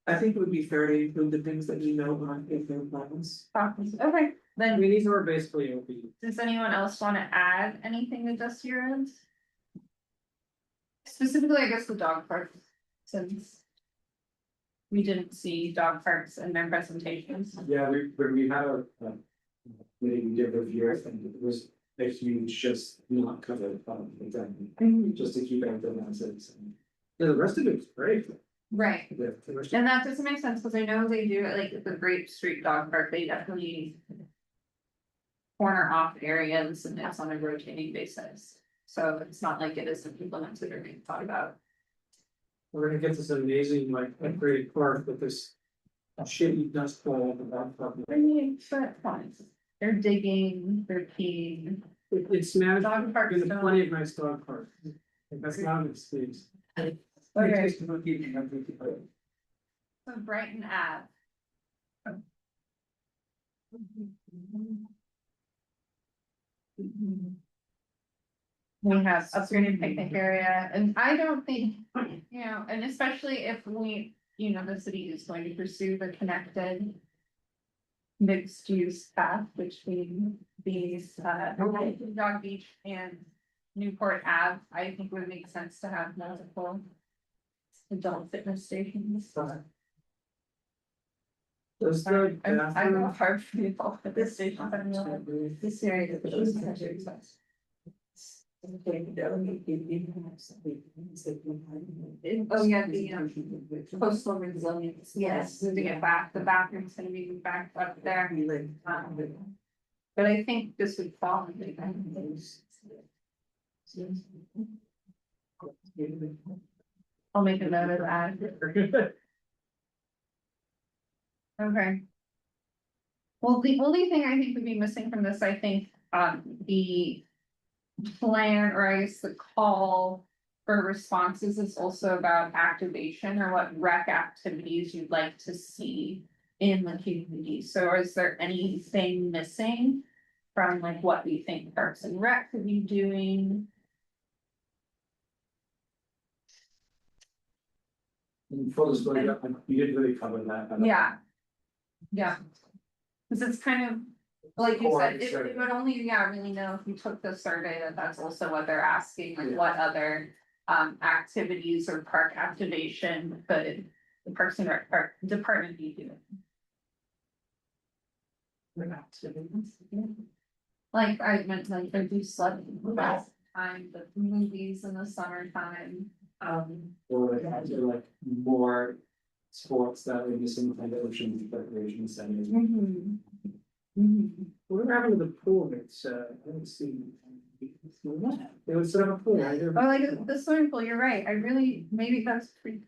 I think it would be fair to include the things that we know aren't in their plans. Okay, I then mean, these are basically will be. does anyone else wanna add anything to Dusty Roads? Specifically, I guess the dog parks, since. We didn't see dog parks in their presentations. Yeah, we had a meeting we did with years and it was a huge just not covered, exactly, just to keep everything as is. Yeah, the rest of it's great. Right, Yeah, the rest of- and that doesn't make sense, cause I know they do it like at the Grape Street Dog Park, they definitely. Corner off areas and it's on a rotating basis, so it's not like it isn't implemented or being thought about. We're gonna get this amazing like upgraded park with this shitty dust bowl at the bottom. I mean, but fine, they're digging, they're peeing. It's managed, Dog parks there's don't- plenty of nice dog parks. That's not an excuse. Okay, Okay. so Brighton Ave. We have upgraded picnic area, and I don't think, you know, and especially if we, you know, the city is going to pursue the connected. Mixed use path between these, Dog Beach and Newport Ave, I think would make sense to have multiple. Adult fitness stations. Does the I go bathroom, hard for people at this station, but I know this area is such a success. Oh, yeah, the coastal resilience, yes, to get back, the bathroom's gonna be back up there. But I think this would fall into that. I'll make a note of that. Okay. Well, the only thing I think would be missing from this, I think, the plan, or I guess the call for responses is also about activation or what rec activities you'd like to see in the community. So is there anything missing from like what we think Parks and Rec could be doing? In full disclosure, you didn't really cover that. Yeah. Yeah. Cause it's kind of, like you said, it Core, it would only, yeah, really know if you took the survey that that's also what they're asking, like what other. Activities or park activation could the Parks and Rec Park Department be doing? Like I meant, like they do sledding last time, the movies in the summertime. Or like more sports that are missing from the ocean recreation centers. what happened to the pool that's, I haven't seen. They would set up a pool, right? Oh, like the swimming pool, you're right, I really, maybe that's pretty.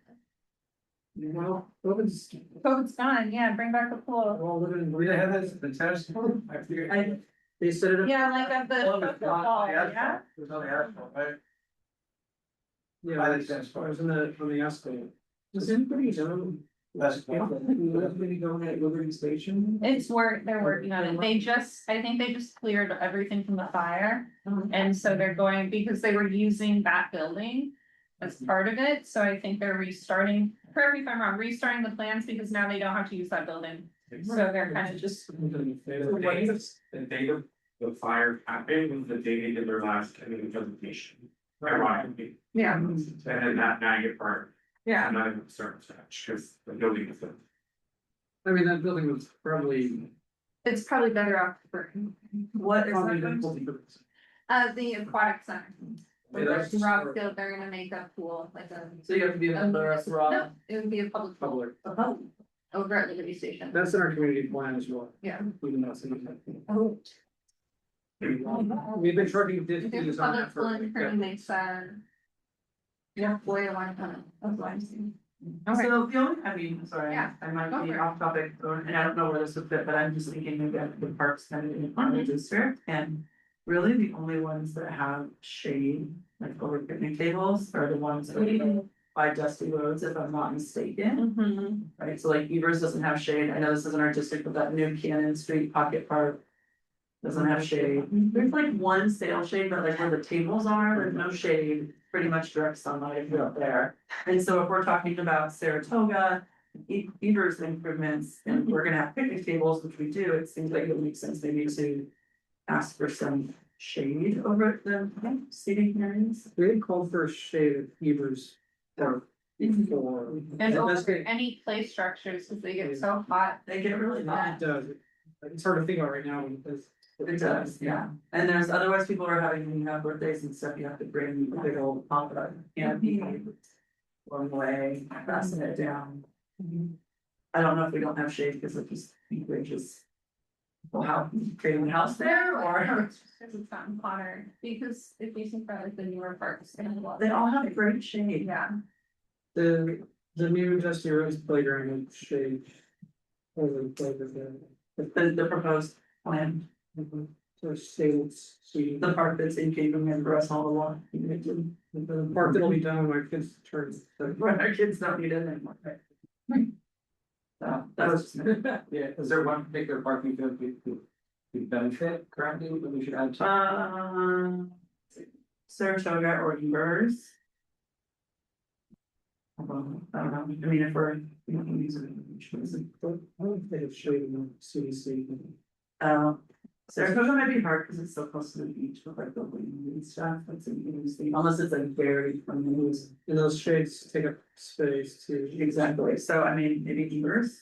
Well, COVID's, COVID's gone, yeah, bring back the we're pool. all living in. We have this, the tennis court, I figured. They set it up. Yeah, like at Well, the it's football, not- yeah. There's only asphalt, right? Yeah, I I think that's fine. was on the asphalt. Does anybody know? That's. Maybe going at Liberty Station. It's work, they're working on it, they just, I think they just cleared everything from the fire. And so they're going, because they were using that building as part of it, so I think they're restarting, correct me if I'm wrong, restarting the plans because now they don't have to use that building. So they're kind of just, The day of the fire happened was the day they did their last community presentation. Ironically, yeah, and then that now you get burned. yeah, I'm not even starting from scratch because the building is. I mean, that building was probably. it's probably better off for, What is probably that? the aquatic center. Yeah, that's just Rock for- Field, they're gonna make a pool, like a. So you have to be a member of Rob. No, it would be a public pool Public, over at Liberty Station. that's in our community plan as well. Yeah. Even though it's in. Oh. We've been charging There's fifties a on public that pool for. in Kearney, they said. Yeah, boy, I want to, that's what I'm saying. Okay. So the only, I mean, sorry, Yeah, I might go be for it. off topic, and I don't know where this would fit, but I'm just thinking again, the parks kind of in the farming district, and. Really, the only ones that have shade, like over picnic tables, are the ones that are by dusty roads, if I'm not mistaken. Mhm. Right, so like Evers doesn't have shade, I know this isn't our district, but that new Cannon Street Pocket Park. Doesn't have shade, there's like one sail shade, but like where the tables are, there's no shade, pretty much direct sunlight up there. And so if we're talking about Saratoga, Evers improvements, and we're gonna have picnic tables, which we do, it seems like it would make sense maybe to. Ask for some shade over at the seating areas. We had called for a shade of Evers or before. And That's over good. any play structures, cause they get so hot. They get really hot. It does. It's hard to think about right now because. It does, yeah. And there's otherwise people are having, when you have birthdays and stuff, you have to bring a big old pop up canopy. One way, fasten it down. I don't know if we don't have shade because of just bridges. Well, how creating a house there or It's just 'cause it's gotten hotter, because if you think about like the newer parks, they have a lot. they all have great shade. Yeah. The new Dusty Rose playground and shade. Over the playground. The proposed plan, So stables, sweet. the park that's in Kingdom for us all along. The park that'll be done when my kids turn. When our kids don't need it anymore. So that was. Yeah, is there one particular park you feel could benefit currently that we should add to? Saratoga or Evers. I don't know, I mean, if we're, we can use it. I don't think it's shade in the CDC. Saratoga might be hard because it's so close to the beach with like the wind and stuff, that's an interesting, unless it's like very from the news. And those shades take up space too. Exactly, so I mean, maybe Evers.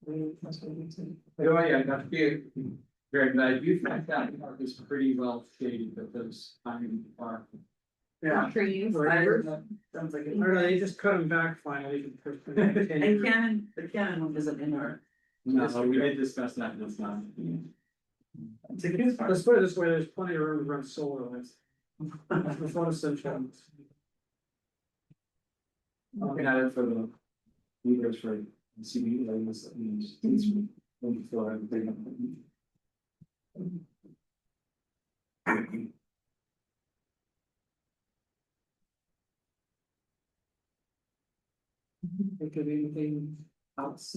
Oh, yeah, not to be very, but I do think that park is pretty well shaded, but those, I mean, are. Yeah. Trees. Sounds like I don't know, it. they just cut them back finally. And Cannon, the Cannon one isn't in our. No, we did discuss that, and it's not. It's a good part. Let's put it this way, there's plenty of room to run solar on it. It's not essential. Looking at it for the leaders for CB, like this, I mean, it's when you feel everything. Think of anything else.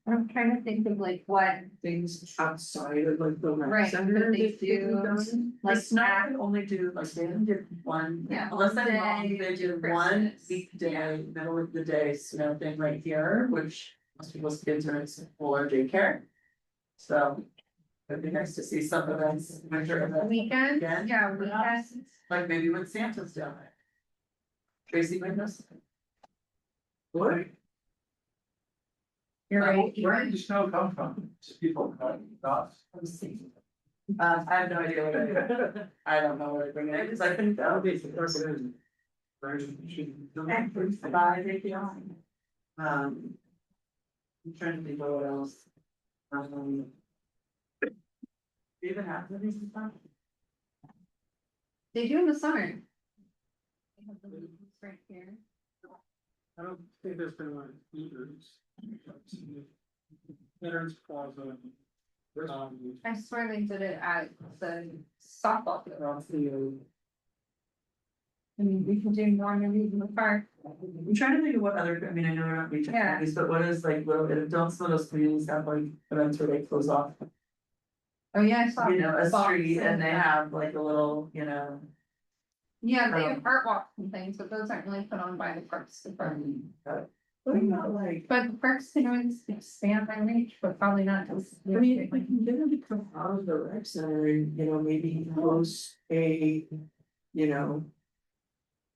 I'm trying to think of like what, Things outside of like the Right, rec center. that they that could be do, done. like Like Snow act- can only do, like they only did one, Yeah, unless I'm day, wrong, they do one Christmas. weekday, middle of the day snow thing right here, which most people's kids are in school or daycare. So. It'd be nice to see some events, winter events, weekend, Again? yeah, weekends. like maybe when Santa's down there. Tracy Witness. What? You're right. Where did the snow come from? Just people cutting off. I have no idea what I do. I don't know where to bring it in, because I couldn't That'll go. be the president. Right, should- Bye, thank you. I'm trying to think of what else. Do you even have these and stuff? They do in the summer. They have the leaves right here. I don't think there's been one either. Veterans Plaza. I swear they did it at the softball field. I mean, we can do more movies in the park. I'm trying to think of what other, I mean, I know we're not reaching Yeah. these, but what is like little bit of, don't some of those communities have like events where they close off, Oh, yeah, I saw. you know, a box street and they that. have like a little, you know. Yeah, they have art walks and things, but those aren't really put on by the parks department. What about like, But the parks can always expand their reach, but probably not just. I mean, if we can get them to come out of the rec center and, you know, maybe host a, you know.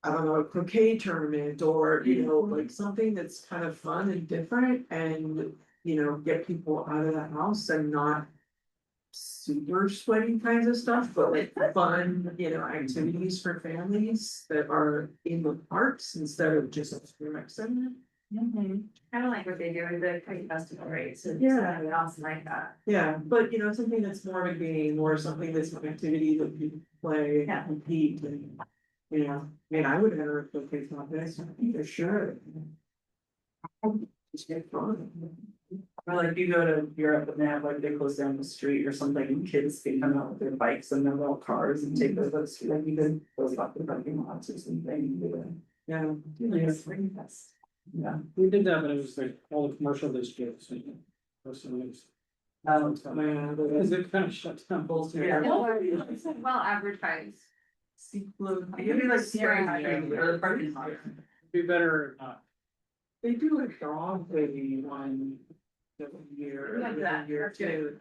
I don't know, a croquet tournament or, you know, like something that's kind of fun and different and, you know, get people out of the house and not. Super sweaty kinds of stuff, but like fun, you know, activities for families that are in the parks instead of just a rec center. Kind of like what they do with the kite festival, right? So Yeah. something else like that. Yeah, but you know, something that's more of a game or something that's an activity that people play and compete and. You know, I mean, I would enter if the thing's not this, I think they should. Just get fun. Or like you go to Europe and they have like they close down the street or something and kids can come out with their bikes and their little cars and take those to the street, like you could close off the parking lots or something. Yeah, Yeah, spring fest. Yeah. we did that, but it was like all the commercial districts. Because it kind of shuts down both. Yeah. It's well advertised. You'd be like staring at it or the parking lot. Be better if not. They do a dog baby one every year. Like that, year too.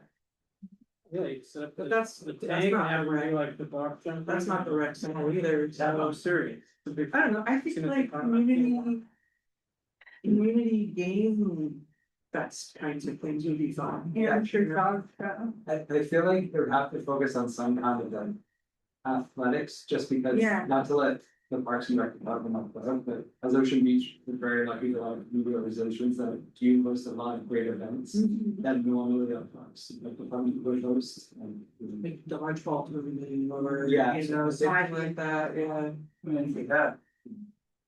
Yeah, except But that's- the that's tank not and right. like the box jump. That's not the rec center either, No, I'm so. serious. It's a big- I don't know, I think It's gonna like be community game. That's kinds of things would be fun. Yeah, sure, dog, I feel like they would have to focus on some kind of like athletics, just because, Yeah. not to let the Parks and Rec department off the hook, but as Ocean Beach, we're very lucky to have community organizations that do host a lot of great events. That normally the parks, like the fun people host and. Like dodgeball tournament or, Yeah. you know, something like that, yeah. I mean, that,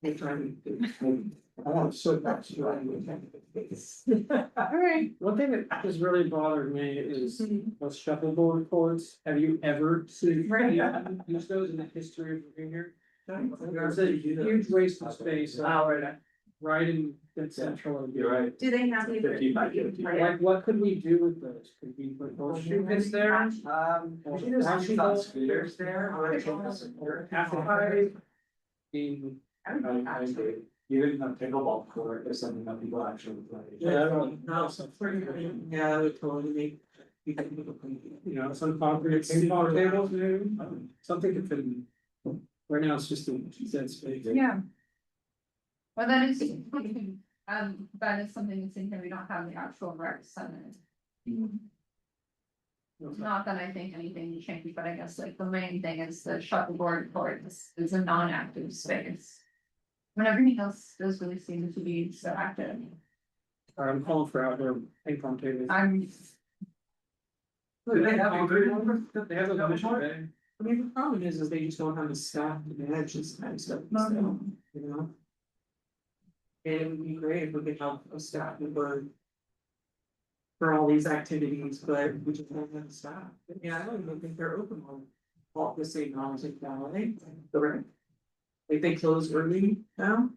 They try to. I want so much. Alright, one thing that has really bothered me is those shuffleboard courts. Have you ever seen? Right. Used those in the history of being here? There's a huge waste of space, right in the central of. You're right. Do they have? 50 by 50. Like, what could we do with those? Could we put horseshoe pits there? Usually there's actually on scooters there, or like In- you didn't have pickleball court or something that people actually play. No, so pretty, yeah, that would totally make. You know, some concrete ping pong tables, maybe, something that could. Right now, it's just a dead space. Yeah. Well, that is, that is something that's in here, we don't have the actual rec center. Not that I think anything will change, but I guess like the main thing is the shuffleboard court is a non-active space. When everything else does really seem to be so active. I'm calling for outdoor ping pong tables. I'm, Do they have a good one? They have a mission bay. I mean, the problem is they just don't have the staff to manage this kind of stuff, so, you know? And it would be great if we could help a staff member. For all these activities, but we just don't have the staff, yeah, I don't even think they're open on all the same knowledge like ballet, correct? Like they close early now?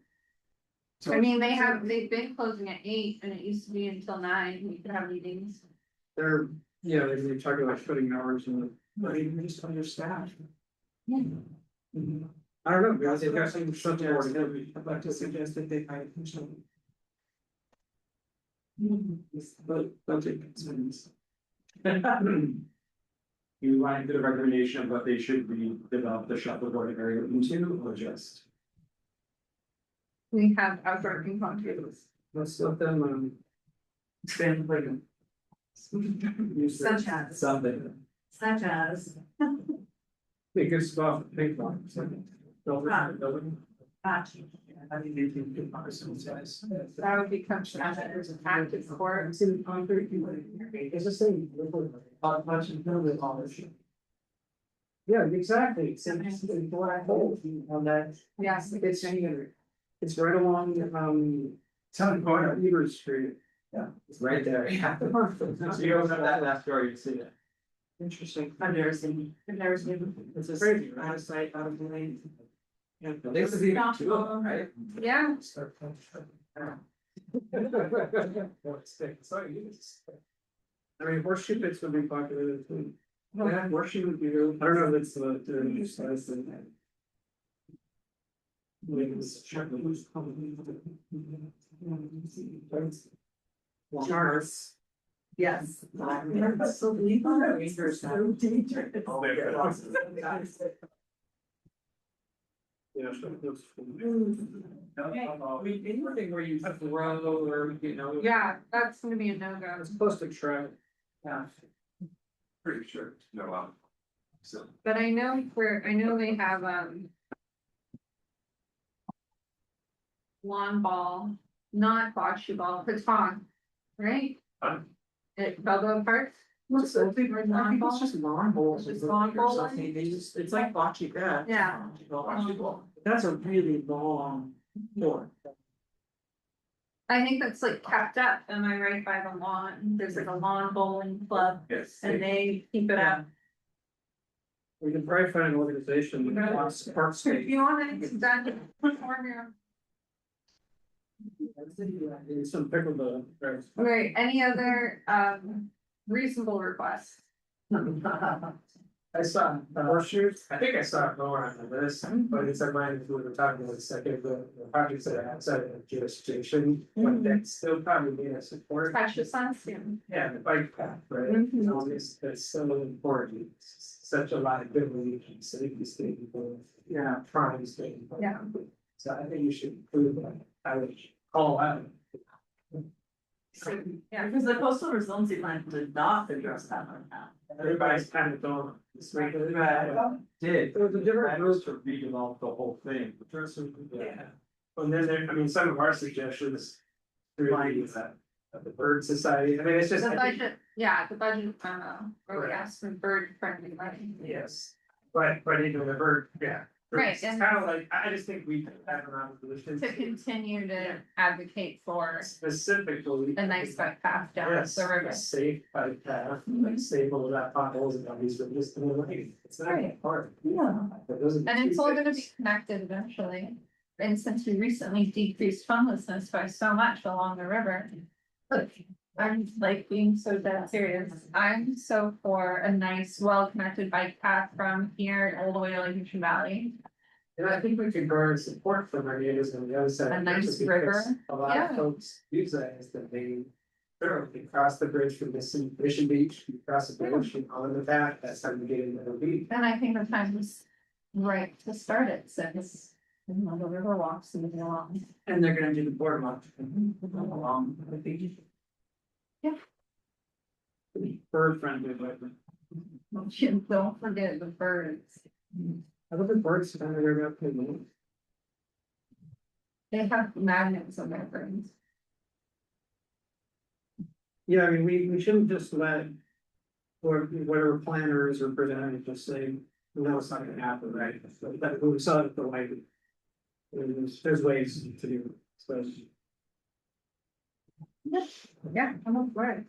I mean, they've been closing at 8 and it used to be until 9, we could have meetings. They're, yeah, they're talking about putting hours in the. But even just understaffed. Yeah. Mhm. I don't know, because they've got some shut down. I'd like to suggest that they hire some. But budget concerns. You want to do a recommendation of what they should be develop the shuffleboard area into, or just? We have outdoor ping pong tables. Let's let them, Expand the playground. Such as, Something. such as, be a good spot for ping pong. Building. I think they can do some size. That would become active court. It's in concrete, it's the same. Much in building all this. Yeah, exactly, it's in black hole on that. Yes. It's it's right along, town corner. Beaver Street. It's right there, yeah. So you open up that last door, you see it. Interesting, I've never seen, it's a Crazy, out of sight, out of mind. Yeah. I think this is even two of them, right? Yeah, I mean, horseshoe pits would be popular too. Yeah, worship would be really. I don't know if it's the new size than that. Charts. Yes. So Yeah. I mean, anything where you throw or, you know. yeah, that's gonna be a no-go. It's close to track. Yeah. Pretty sure, no, so. But I know they have, lawn ball, not bocce ball, baton, right? Fun. At Balboa Park, What's the big I lawn think ball? it's just lawn bowls. Just lawn bowling? Something, they just, it's like bocce, yeah. Yeah. Bocce ball. That's a really long board. I think that's like kept up, am I right, by the lawn, there's like a lawn bowling club, Yes. and they keep it up. We can probably find an organization that wants park If state. you want anything done, perform your. Some pickleball. Right. Right, any other reasonable requests? I saw, horseshoes, I think I saw it lower on the list, but it's in mind if we were talking about a second, the projects that are outside of jurisdiction. But that's still probably being a support, Precious soon. yeah, the bike path, right? It's so important, it's such a liability, to safety statement, yeah, trying to stay. Yeah. So I think you should include that, I would call out. Yeah, because the coastal resiliency plan did not address that right now. Everybody's kind of going. This way, Did. There was a different That was to redevelop the whole thing. yeah. And then there, I mean, some of our suggestions. Through the bird society, I mean, it's just. The budget, yeah, the budget, where we asked for bird friendly lighting. Yes, but even the bird, yeah. Right, It's and- kind of like, I just think we have an obligation. To continue to advocate for Specifically. a nice bike path down Yes, the river. a safe bike path, like stable without potholes and all these, but just in the lane, it's not Right. hard. Yeah. But those are the And it's two all gonna be things. connected eventually. And since we recently decreased homelessness by so much along the river. Look, I'm like being so dead serious. I'm so for a nice, well-connected bike path from here all the way to Lake Ocean Valley. And I think we could garner support from our neighbors on the other side. A nice because river, A lot yeah. of folks use that as the main. They cross the bridge from Mission Beach, you cross the bridge, you on the back, that's how you get into the beach. And I think the time is right to start it since, you know, the river walks and along. And they're gonna do the boardwalk along the beach. Bird friendly, but. Don't forget the birds. I love the birds down there about the. They have magnets on their birds. Yeah, I mean, we shouldn't just let. Or whatever planners or presenters just say, no, it's not gonna happen, right? That we saw it the way. There's ways to do it, so. Yeah, I'm up for it.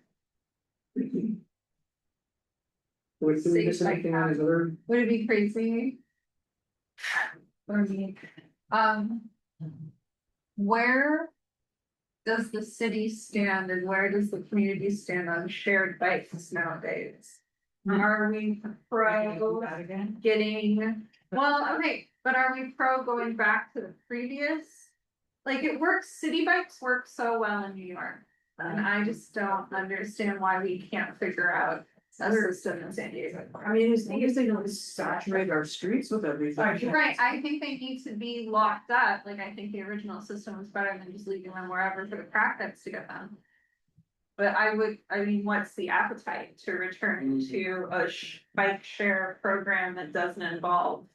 Would we miss anything on his other? Would it be crazy? For me, where does the city stand and where does the community stand on shared bikes nowadays? Are we pro getting, well, okay, but are we pro going back to the previous? Like it works, city bikes work so well in New York, and I just don't understand why we can't figure out a system in San Diego. I mean, I think they don't saturate our streets with everything. Right, I think they need to be locked up, like, I think the original system was better than just leaving them wherever for the crackheads to get them. But I mean, what's the appetite to return to a bike share program that doesn't involve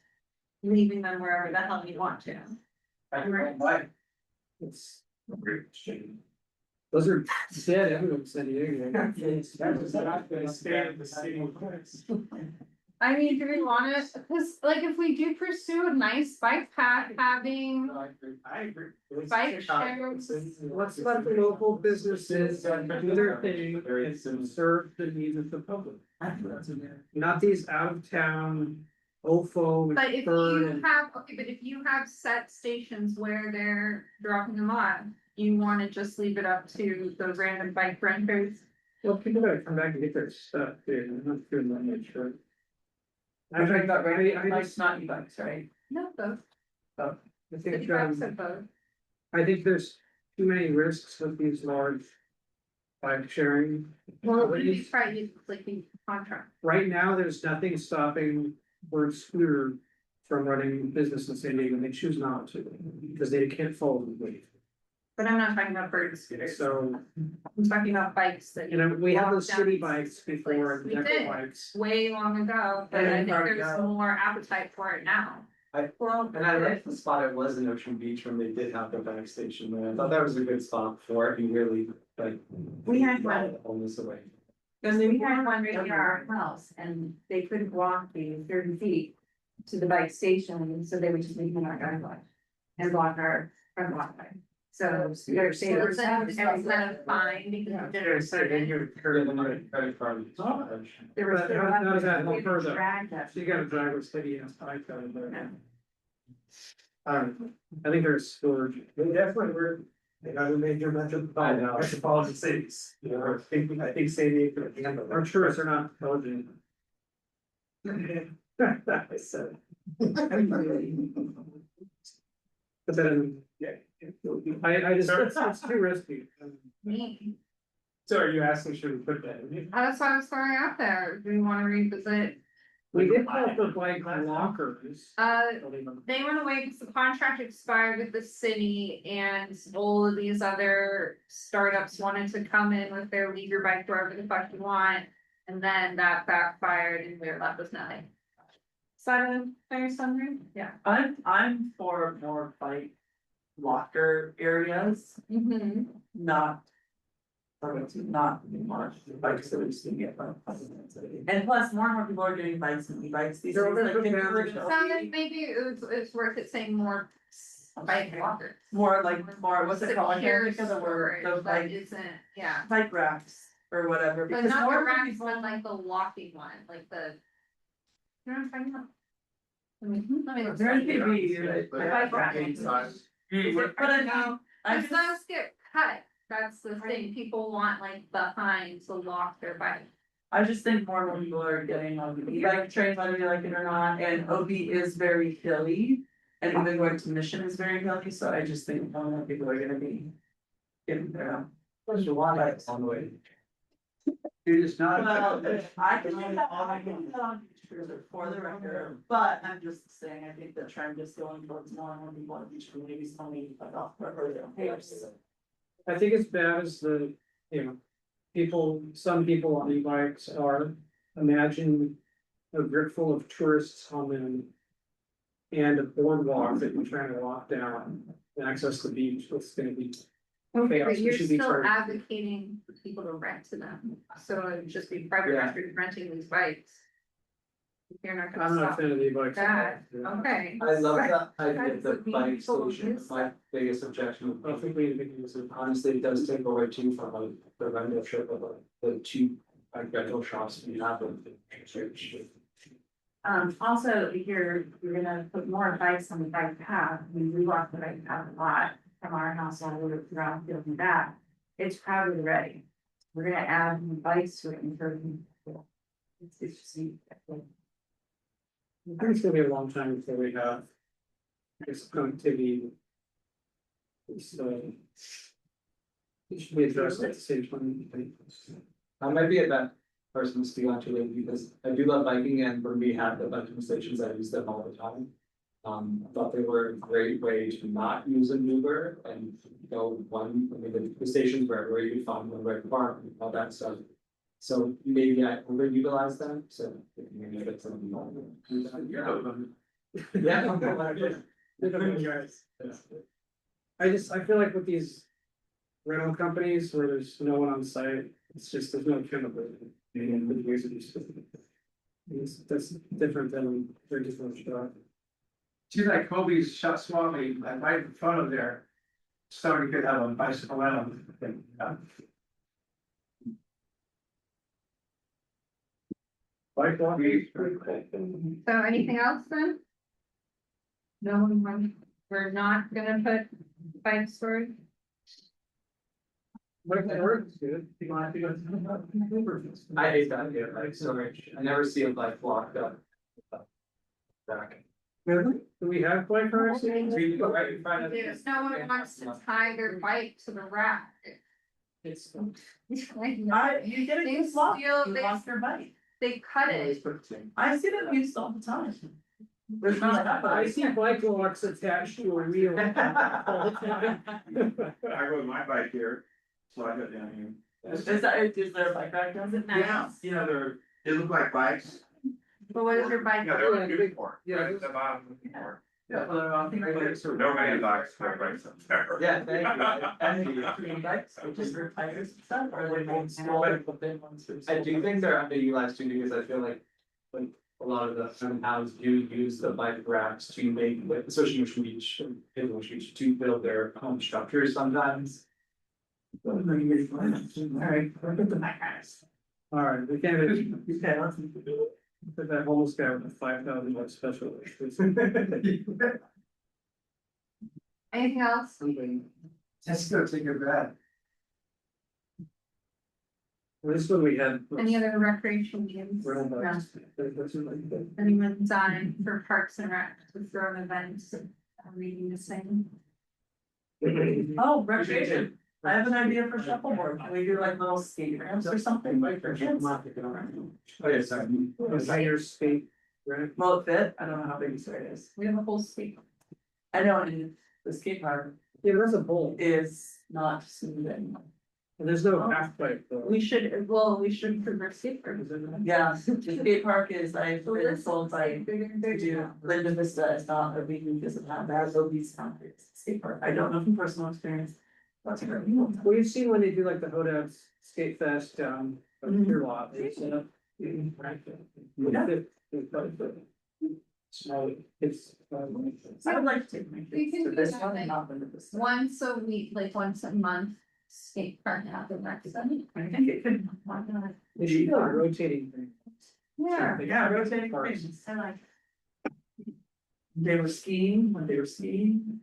leaving them wherever the hell you want to? It's. Those are dead everyone in San Diego. That was not gonna stay in the city. I mean, do we want it, cause like if we do pursue a nice bike path, having I agree. bike shares. Let's let the local businesses do their thing and serve the needs of the public. Not these out of town, OFO But if and bird you and. have, okay, but if you have set stations where they're dropping them on, you wanna just leave it up to the random bike renters? Well, people gotta come back and get their stuff, dude, I'm not doing that much, right? I'm talking about I like just, not e-bikes, right? No, both, I city think, bikes are both. I think there's too many risks with these large. Bike sharing. Well, it would be companies. probably like the contract. Right now, there's nothing stopping Bird Scooter from running business in San Diego, and they choose not to, because they can't follow the wave. But I'm not talking about bird scooters, So, I'm talking about bikes that. you know, we had those walk city down bikes before, and We deck did. bikes. way long ago, but I think there's more appetite for it now. Well, and I like the spot it was in Ocean Beach when they did have the bike station there. I thought that was a good spot for it. You really like. We had one. Almost away. Cause We had one right near our house and they couldn't walk the 30 feet to the bike station, so they would just leave in our driveway. And block our front walkway. So they're saying So we're it's kind of fine because we did our survey. Credit card. There was. But how does that look further? Dragged us. So you gotta drive with steady and I I think there's storage. They definitely were, they got a major metropolitan cities, you know, I think Sadie could handle Our tourists are not intelligent. that. So. But then, Yeah. I just, it's too risky. Me. So are you asking, should we put that in? That's why I was throwing out there. Do we wanna revisit? We did call for bike lockers. They went away because the contract expired with the city and all of these other startups wanted to come in with their leave your bike wherever the fuck you want. And then that backfired and we were left with nothing. Is that a fair summary? Yeah. I'm for more bike locker areas, Mm-hmm. not. Not more bikes that we used to get. And plus, more and more people are doing bikes and e-bikes these days, like. So then maybe it's worth it saying more bike lockers. More, what's it called? I can't Secure think of the word, storage those that like isn't, yeah. bike racks or whatever, But because not the more racks, people. but like the locking one, like the. You know what I'm talking about? Let me look. There could be, The like, bike rack. But I know, I Because those get cut, that's the thing, people want like behind to lock their bike. I just think more and more people are getting on the e-bike train, whether you like it or not, and OB is very hilly. And even going to Mission is very hilly, so I just think more and more people are gonna be getting there. Where's your water on the way? It is not. Well, I can put that on beach cruiser for the record, but I'm just saying, I think the trend is going towards more and more people on beach cruiser, maybe only like off or pairs. I think it's bad as the, some people on e-bikes are, imagine a group full of tourists come in. And a boardwalk that you're trying to lock down and access the beach, it's gonna be. Okay, chaos. but We you're should be still charged. advocating for people to rent to them, so it would just be private Yeah. renters renting these bikes. You're not I'm gonna not a stop fan of the e-bikes. that, okay. I love that, I That's get the what bike people station, use. my biggest objection, I don't think we need to make use of. honestly, it does take away too from like the rental trip of like the cheap. Like rental shops we have in the church. Also, if you're gonna put more bikes on the bike path, we walk the bike path a lot from our house all the way around field and back. It's crowded already. We're gonna add new bikes to it and it's just. I think it's gonna be a long time before we have. This connectivity. It should be addressed at the same time. I might be a bad person to speak on to it because I do love biking and when we have the biking stations, I use them all the time. I thought they were a great way to not use an Uber and go the stations where you could find one right park and all that stuff. So maybe I overutilize them, so maybe that's something more. Yeah. I feel like with these. Rental companies where there's no one on site, it's just, there's no accountability. That's different than their different stuff. See, like Kobe's shot swapping, like right in front of there. Somebody could have a bicycle around. Bike walking. So anything else then? No, we're not gonna put bike storage? Bike works good. I hate that, yeah, like storage, I never see a bike locked up. Back. Really? Do we have bike racks? We go right in front of. There's no one wants to tie their bike to the rack. It's. Like, You get They a swap, steal- you they- lost their bike. they cut it. I see them used all the time. There's not that, but I see bike locks attached to a wheel all the time. I rode my bike here, so I got down here. Is there a bike rack, does it? Yeah, they look like bikes. But what is your bike? Yeah, they're good for. Yeah. Right at the bottom of the floor. Yeah, well, I think. Nobody likes to write something. Yeah, thank you. Just for tires and stuff, or they make small, but then ones. I do think they're underutilized too, because I feel like a lot of the towns do use the bike racks to make, like, especially Mission Beach and Which Beach, to build their home structures sometimes. Alright, we're good to my guys. All right, we can't, really- Okay, let's. put that homeless guy with a $5,000 special. Anything else? Let's go take a bath. This one we had. Any other recreation meetings? No. Anyone dying for Parks and Rec to throw an event, reading the same? Oh, recreation, I have an idea for shuffleboard, can we do like little skate ramps or something, like for kids? Oh, yeah, sorry. Fire skate, right? Will it fit? I don't know how big the site is. We have a whole state. I know, and the skate park Yeah, that's a bowl, is not smoothing. and there's no half pipe though. We should prove our safer. Yeah, the skate park is, I've been told by Linda Vista is not a vegan, doesn't have that, so these concrete skate park, I don't know from personal experience. That's a great. Well, you've seen when they do like the Hoda Skate Fest down on your lot, they set up. Small, it's. I would like to take my We kids can to do this that, one like, and not Linda Vista. Once a week, like once a month, skate park at the rec center. I think it could, why not? They should do a rotating thing. Yeah. Yeah, rotating things. I like. They were skiing, when they were skiing.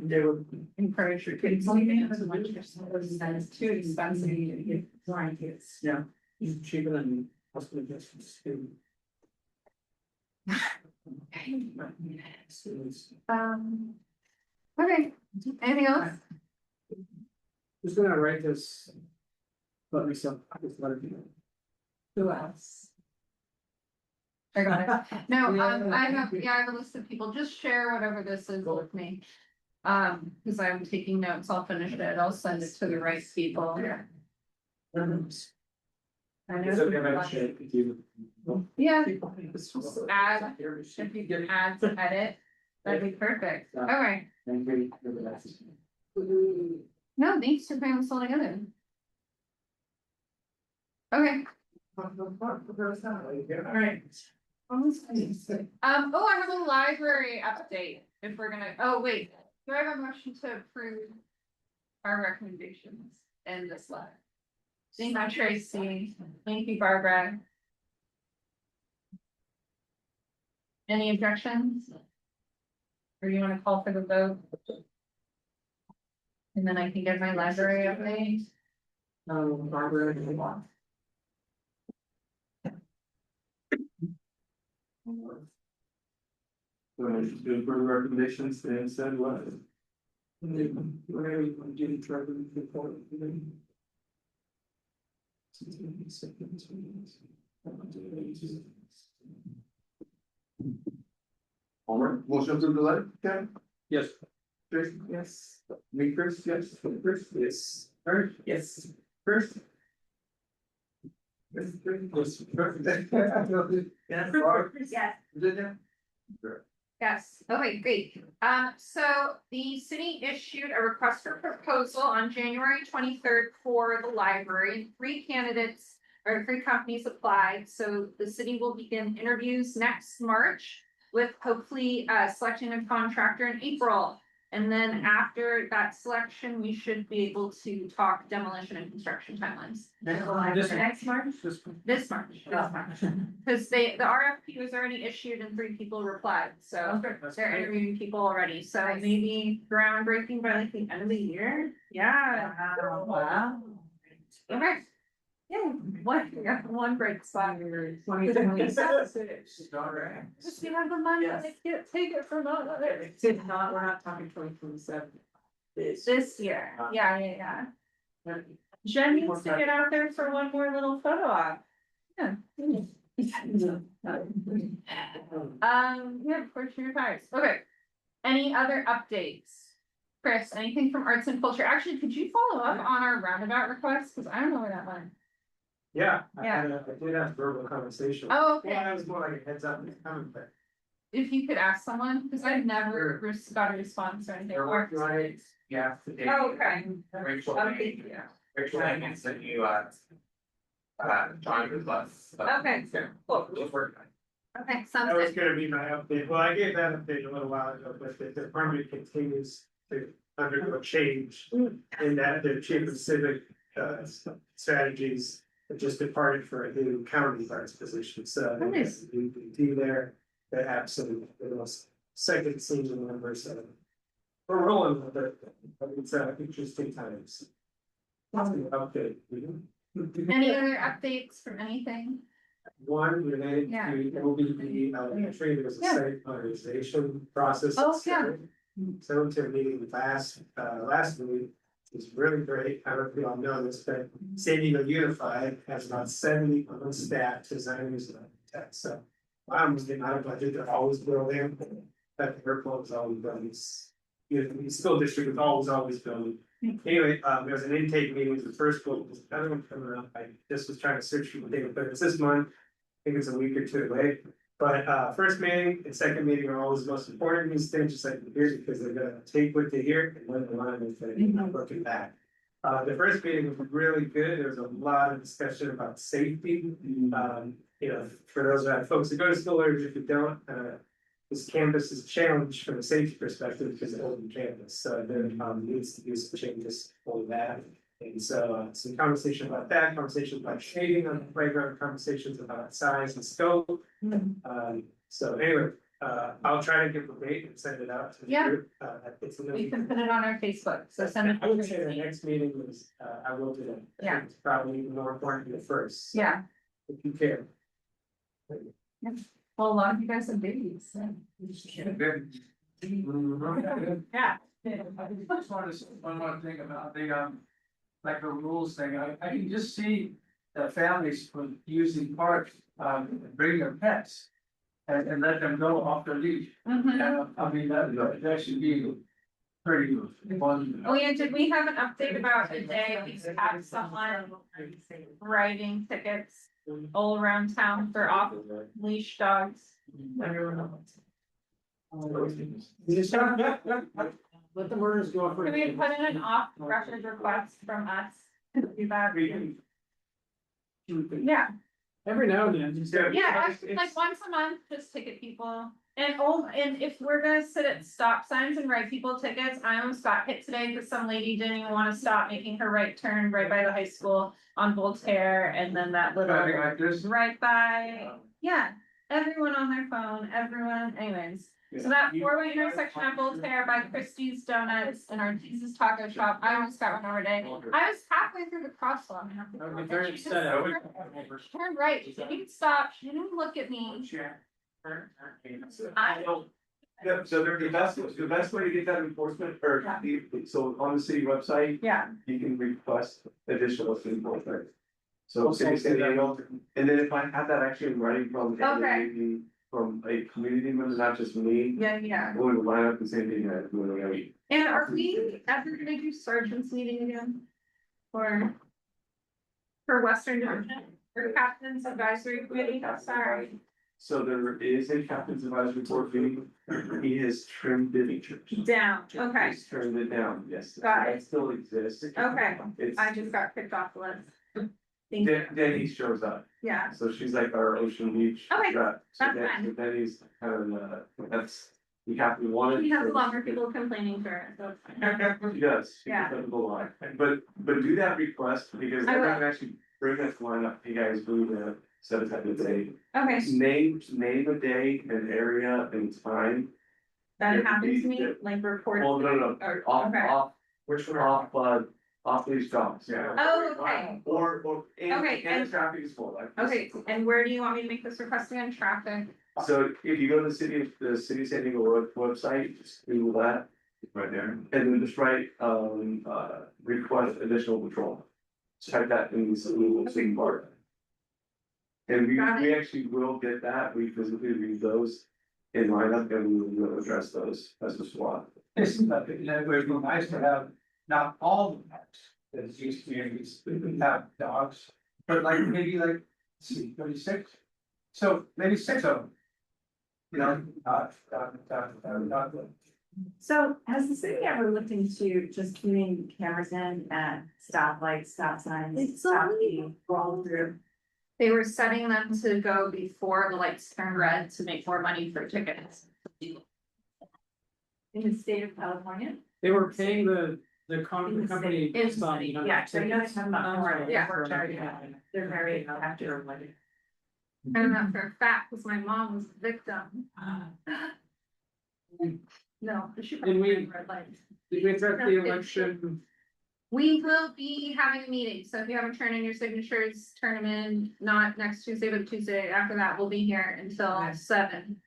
They were encourage your kids. It's too expensive to get Kids, yeah. It's cheaper than hospital adjustments too. Okay, anything else? Who's gonna write this? Let me some, just let it be. Who else? I got it. No, I have a list of people. Just share whatever this is with me. Cause I'm taking notes. I'll finish it. I'll send it to the right people. I know. It's okay, I'm gonna share it with you. Yeah, add, if you can add to edit, that'd be perfect. Okay. Thank you for the message. No, thanks for putting this all together. Okay. Alright. Oh, I have a library update, if we're gonna, oh, wait, do I have a motion to approve our recommendations in this letter? Thank you, Tracy, thank you, Barbara. Any objections? Or you wanna call for the vote? And then I can get my library update. Barbara, if you want. So I should do for recommendations and said what? Whatever you want to do, try to report. Homer, motion to the letter, okay? Yes. Jason, yes. Me, Chris, yes. Chris, yes. Eric, Yes. Chris. Yes, Chris, yes. Yes. Yes. Virginia? Yes, okay, great. So the city issued a request for proposal on January 23rd for the library. 3 candidates or 3 companies applied, so the city will begin interviews next March with hopefully selecting a contractor in April. And then after that selection, we should be able to talk demolition and construction timelines. Next March? This March, because the RFP was already issued and 3 people replied, so they're interviewing people already, so maybe groundbreaking by like the end of the year. Yeah. Wow. Okay. Yeah, one break spot. 2027. Just we have the money, Yes. let's take it from others. Did not, we're not talking 2027. This year, yeah. Jen needs to get out there for one more little photo op. Yeah. Yeah, of course, she retires. Okay. Any other updates? Chris, anything from arts and culture? Actually, could you follow up on our roundabout request? Cause I don't know where that went. Yeah, Yeah. I did have verbal conversation. Oh, okay. Well, that was more like a heads up, it's coming, but if you could ask someone, because I've never got a response or anything. They're working on it, yeah, today. Oh, okay. Rachel, Okay, yeah. Rachel, I can send you, John with us. Okay. Yeah, well, just work on it. Okay, sounds That was good. gonna be my update, well, I gave that update a little while ago, but the department continues to undergo change. In that the chief of civic strategies just departed for a new county vice position, so. Nice. We do there, they have some, second senior members, we're rolling with it, but it's interesting times. Update. Any other updates from anything? One related Yeah. to OBE elementary, there was a Yeah. site modernization process. Oh, yeah. So to a meeting last week, was really great, I don't know if you all know this, but San Diego Unified has about 70 on staff designers and architects, so. I'm just getting out of budget, they're always building, but the airport is always building, the school district is always building. Anyway, there was an intake meeting, with the first one, was another one coming up, I just was trying to search for the date, but it's this month. I think it's a week or two away, but first meeting and second meeting are always the most important, these things just like the beers, because they're gonna take what they hear and let the line and say, look it back. The first meeting was really good, there was a lot of discussion about safety, for those folks that go to school, or if you don't, this campus is challenged from a safety perspective because it's an open campus, so there needs to be some changes for that. And so some conversation about that, conversations about shading on the playground, conversations about size and scope. So anyway, I'll try to get the date and send it out to the Yeah. group. It's a little. We can put it on our Facebook, so send it. I would say the next meeting was, I will do that. I Yeah. think it's probably even more important than the first. Yeah, If you care. well, a lot of you guys have babies, so. Yeah. I just wanted to say one more thing about the, like the rules thing, I can just see the families from using parks, bring their pets. And let them go off the leash, Mhm. I mean, that should be pretty fun. Oh, yeah, did we have an update about a day we have someone writing tickets all around town for off leash dogs? Let the murders go for. Can we put in an off record request from us to do that? Yeah, Every now and then, just. yeah, like once a month, just ticket people. And if we're gonna sit at stop signs and write people tickets, I almost got hit today because some lady didn't even wanna stop making her right turn right by the high school on Voltaire, and then that little Driving like this. right by, yeah, everyone on their phone, everyone, anyways. So that four-way intersection at Voltaire by Christie's Donuts and our Jesus Taco Shop, I almost got run over today. I was halfway through the crosswalk. That would be very And she just upsetting. turned right, she didn't stop, she didn't look at me. I don't. Yeah, so the best way to get that enforcement, or, so on the city website, Yeah, you can request additional enforcement. So city San Diego, and then if I have that actually writing from. Okay. From a community member, not just me, yeah. we would line up the same thing that we. And are we ever gonna do sergeant's meeting again? Or? For Western Division, or Captain's Advisory Committee, I'm sorry. So there is a captain's advisory board meeting, he has trimmed it. Down, okay, He's trimmed it down, yes. Got it. That still exists. okay, It's, I just got kicked off the list. Thank you, Denny shows up, yeah, so she's like our Ocean Beach. Okay, rep. So that's Den- fine. so Denny's kind of, that's, the captain wanted. he has a lot more people complaining for it, so it's fine. He does. He Yeah. does a lot. But do that request, because I they're will. gonna actually bring that line up, you guys move to set aside the day. Okay, Name a day, an area and time. that happens to me, like report. Well, no, Or, off, okay. off, which one, off these jobs, yeah. Oh, okay. Or, Okay, and and- traffic is full, like. Okay, and where do you want me to make this request again, traffic? So if you go to the city of San Diego website, just Google that. Right there. And then just write, request additional patrol. Type that in the Google city part. And Got we actually will get that, we physically read those in lineup and we will address those as a SWAT. It's like, it would be nice to have, not all the pets, that these communities have dogs, but like, maybe like, let's see, 36. So maybe 6 of them. You know, So has the city ever looked into just putting cameras in at stoplights, stop signs, stop the roll through? They were setting them to go before the lights turn red to make more money for tickets. In the state of California? They were paying the In the company. city. In the some, city, you know, yeah, so I know it's about more, Yeah. they're very active. I don't know for a fact, because my mom was a victim. No. she And we- red lights. Did we address the election? We will be having a meeting, so if you haven't turned in your signatures, turn them in, not next Tuesday, but Tuesday after that, we'll be here until 7.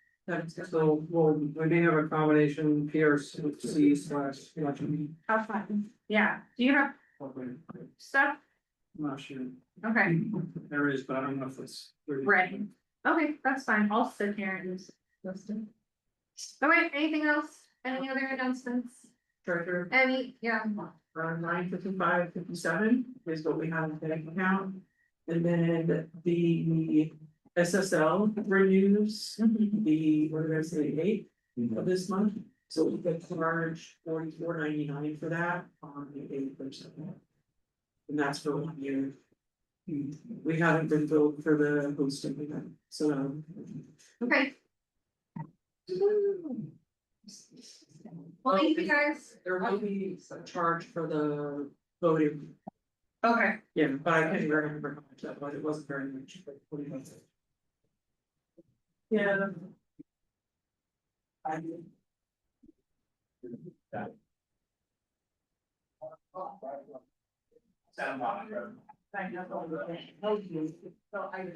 So, well, we may have a combination PRC/election. How fun. Yeah, do you have I'm stuff? not sure. Okay, There is, but I don't know if it's. ready. Okay, that's fine, I'll sit here and just listen. Okay, anything else? Any other announcements? Treasurer, Any, yeah, around 9:55, 57 is what we have in the bank account. And then the SSL renews the, what did I say, 8th of this month. So we could charge $44.99 for that on the 8th. And that's for 1 year. We haven't been billed for the hosting event, so. okay. Well, thank you guys. There will be a charge for the voting. Okay. Yeah, but I can't remember how much that was, it wasn't very much, but what do you think? Yeah. I. Thank you. So I.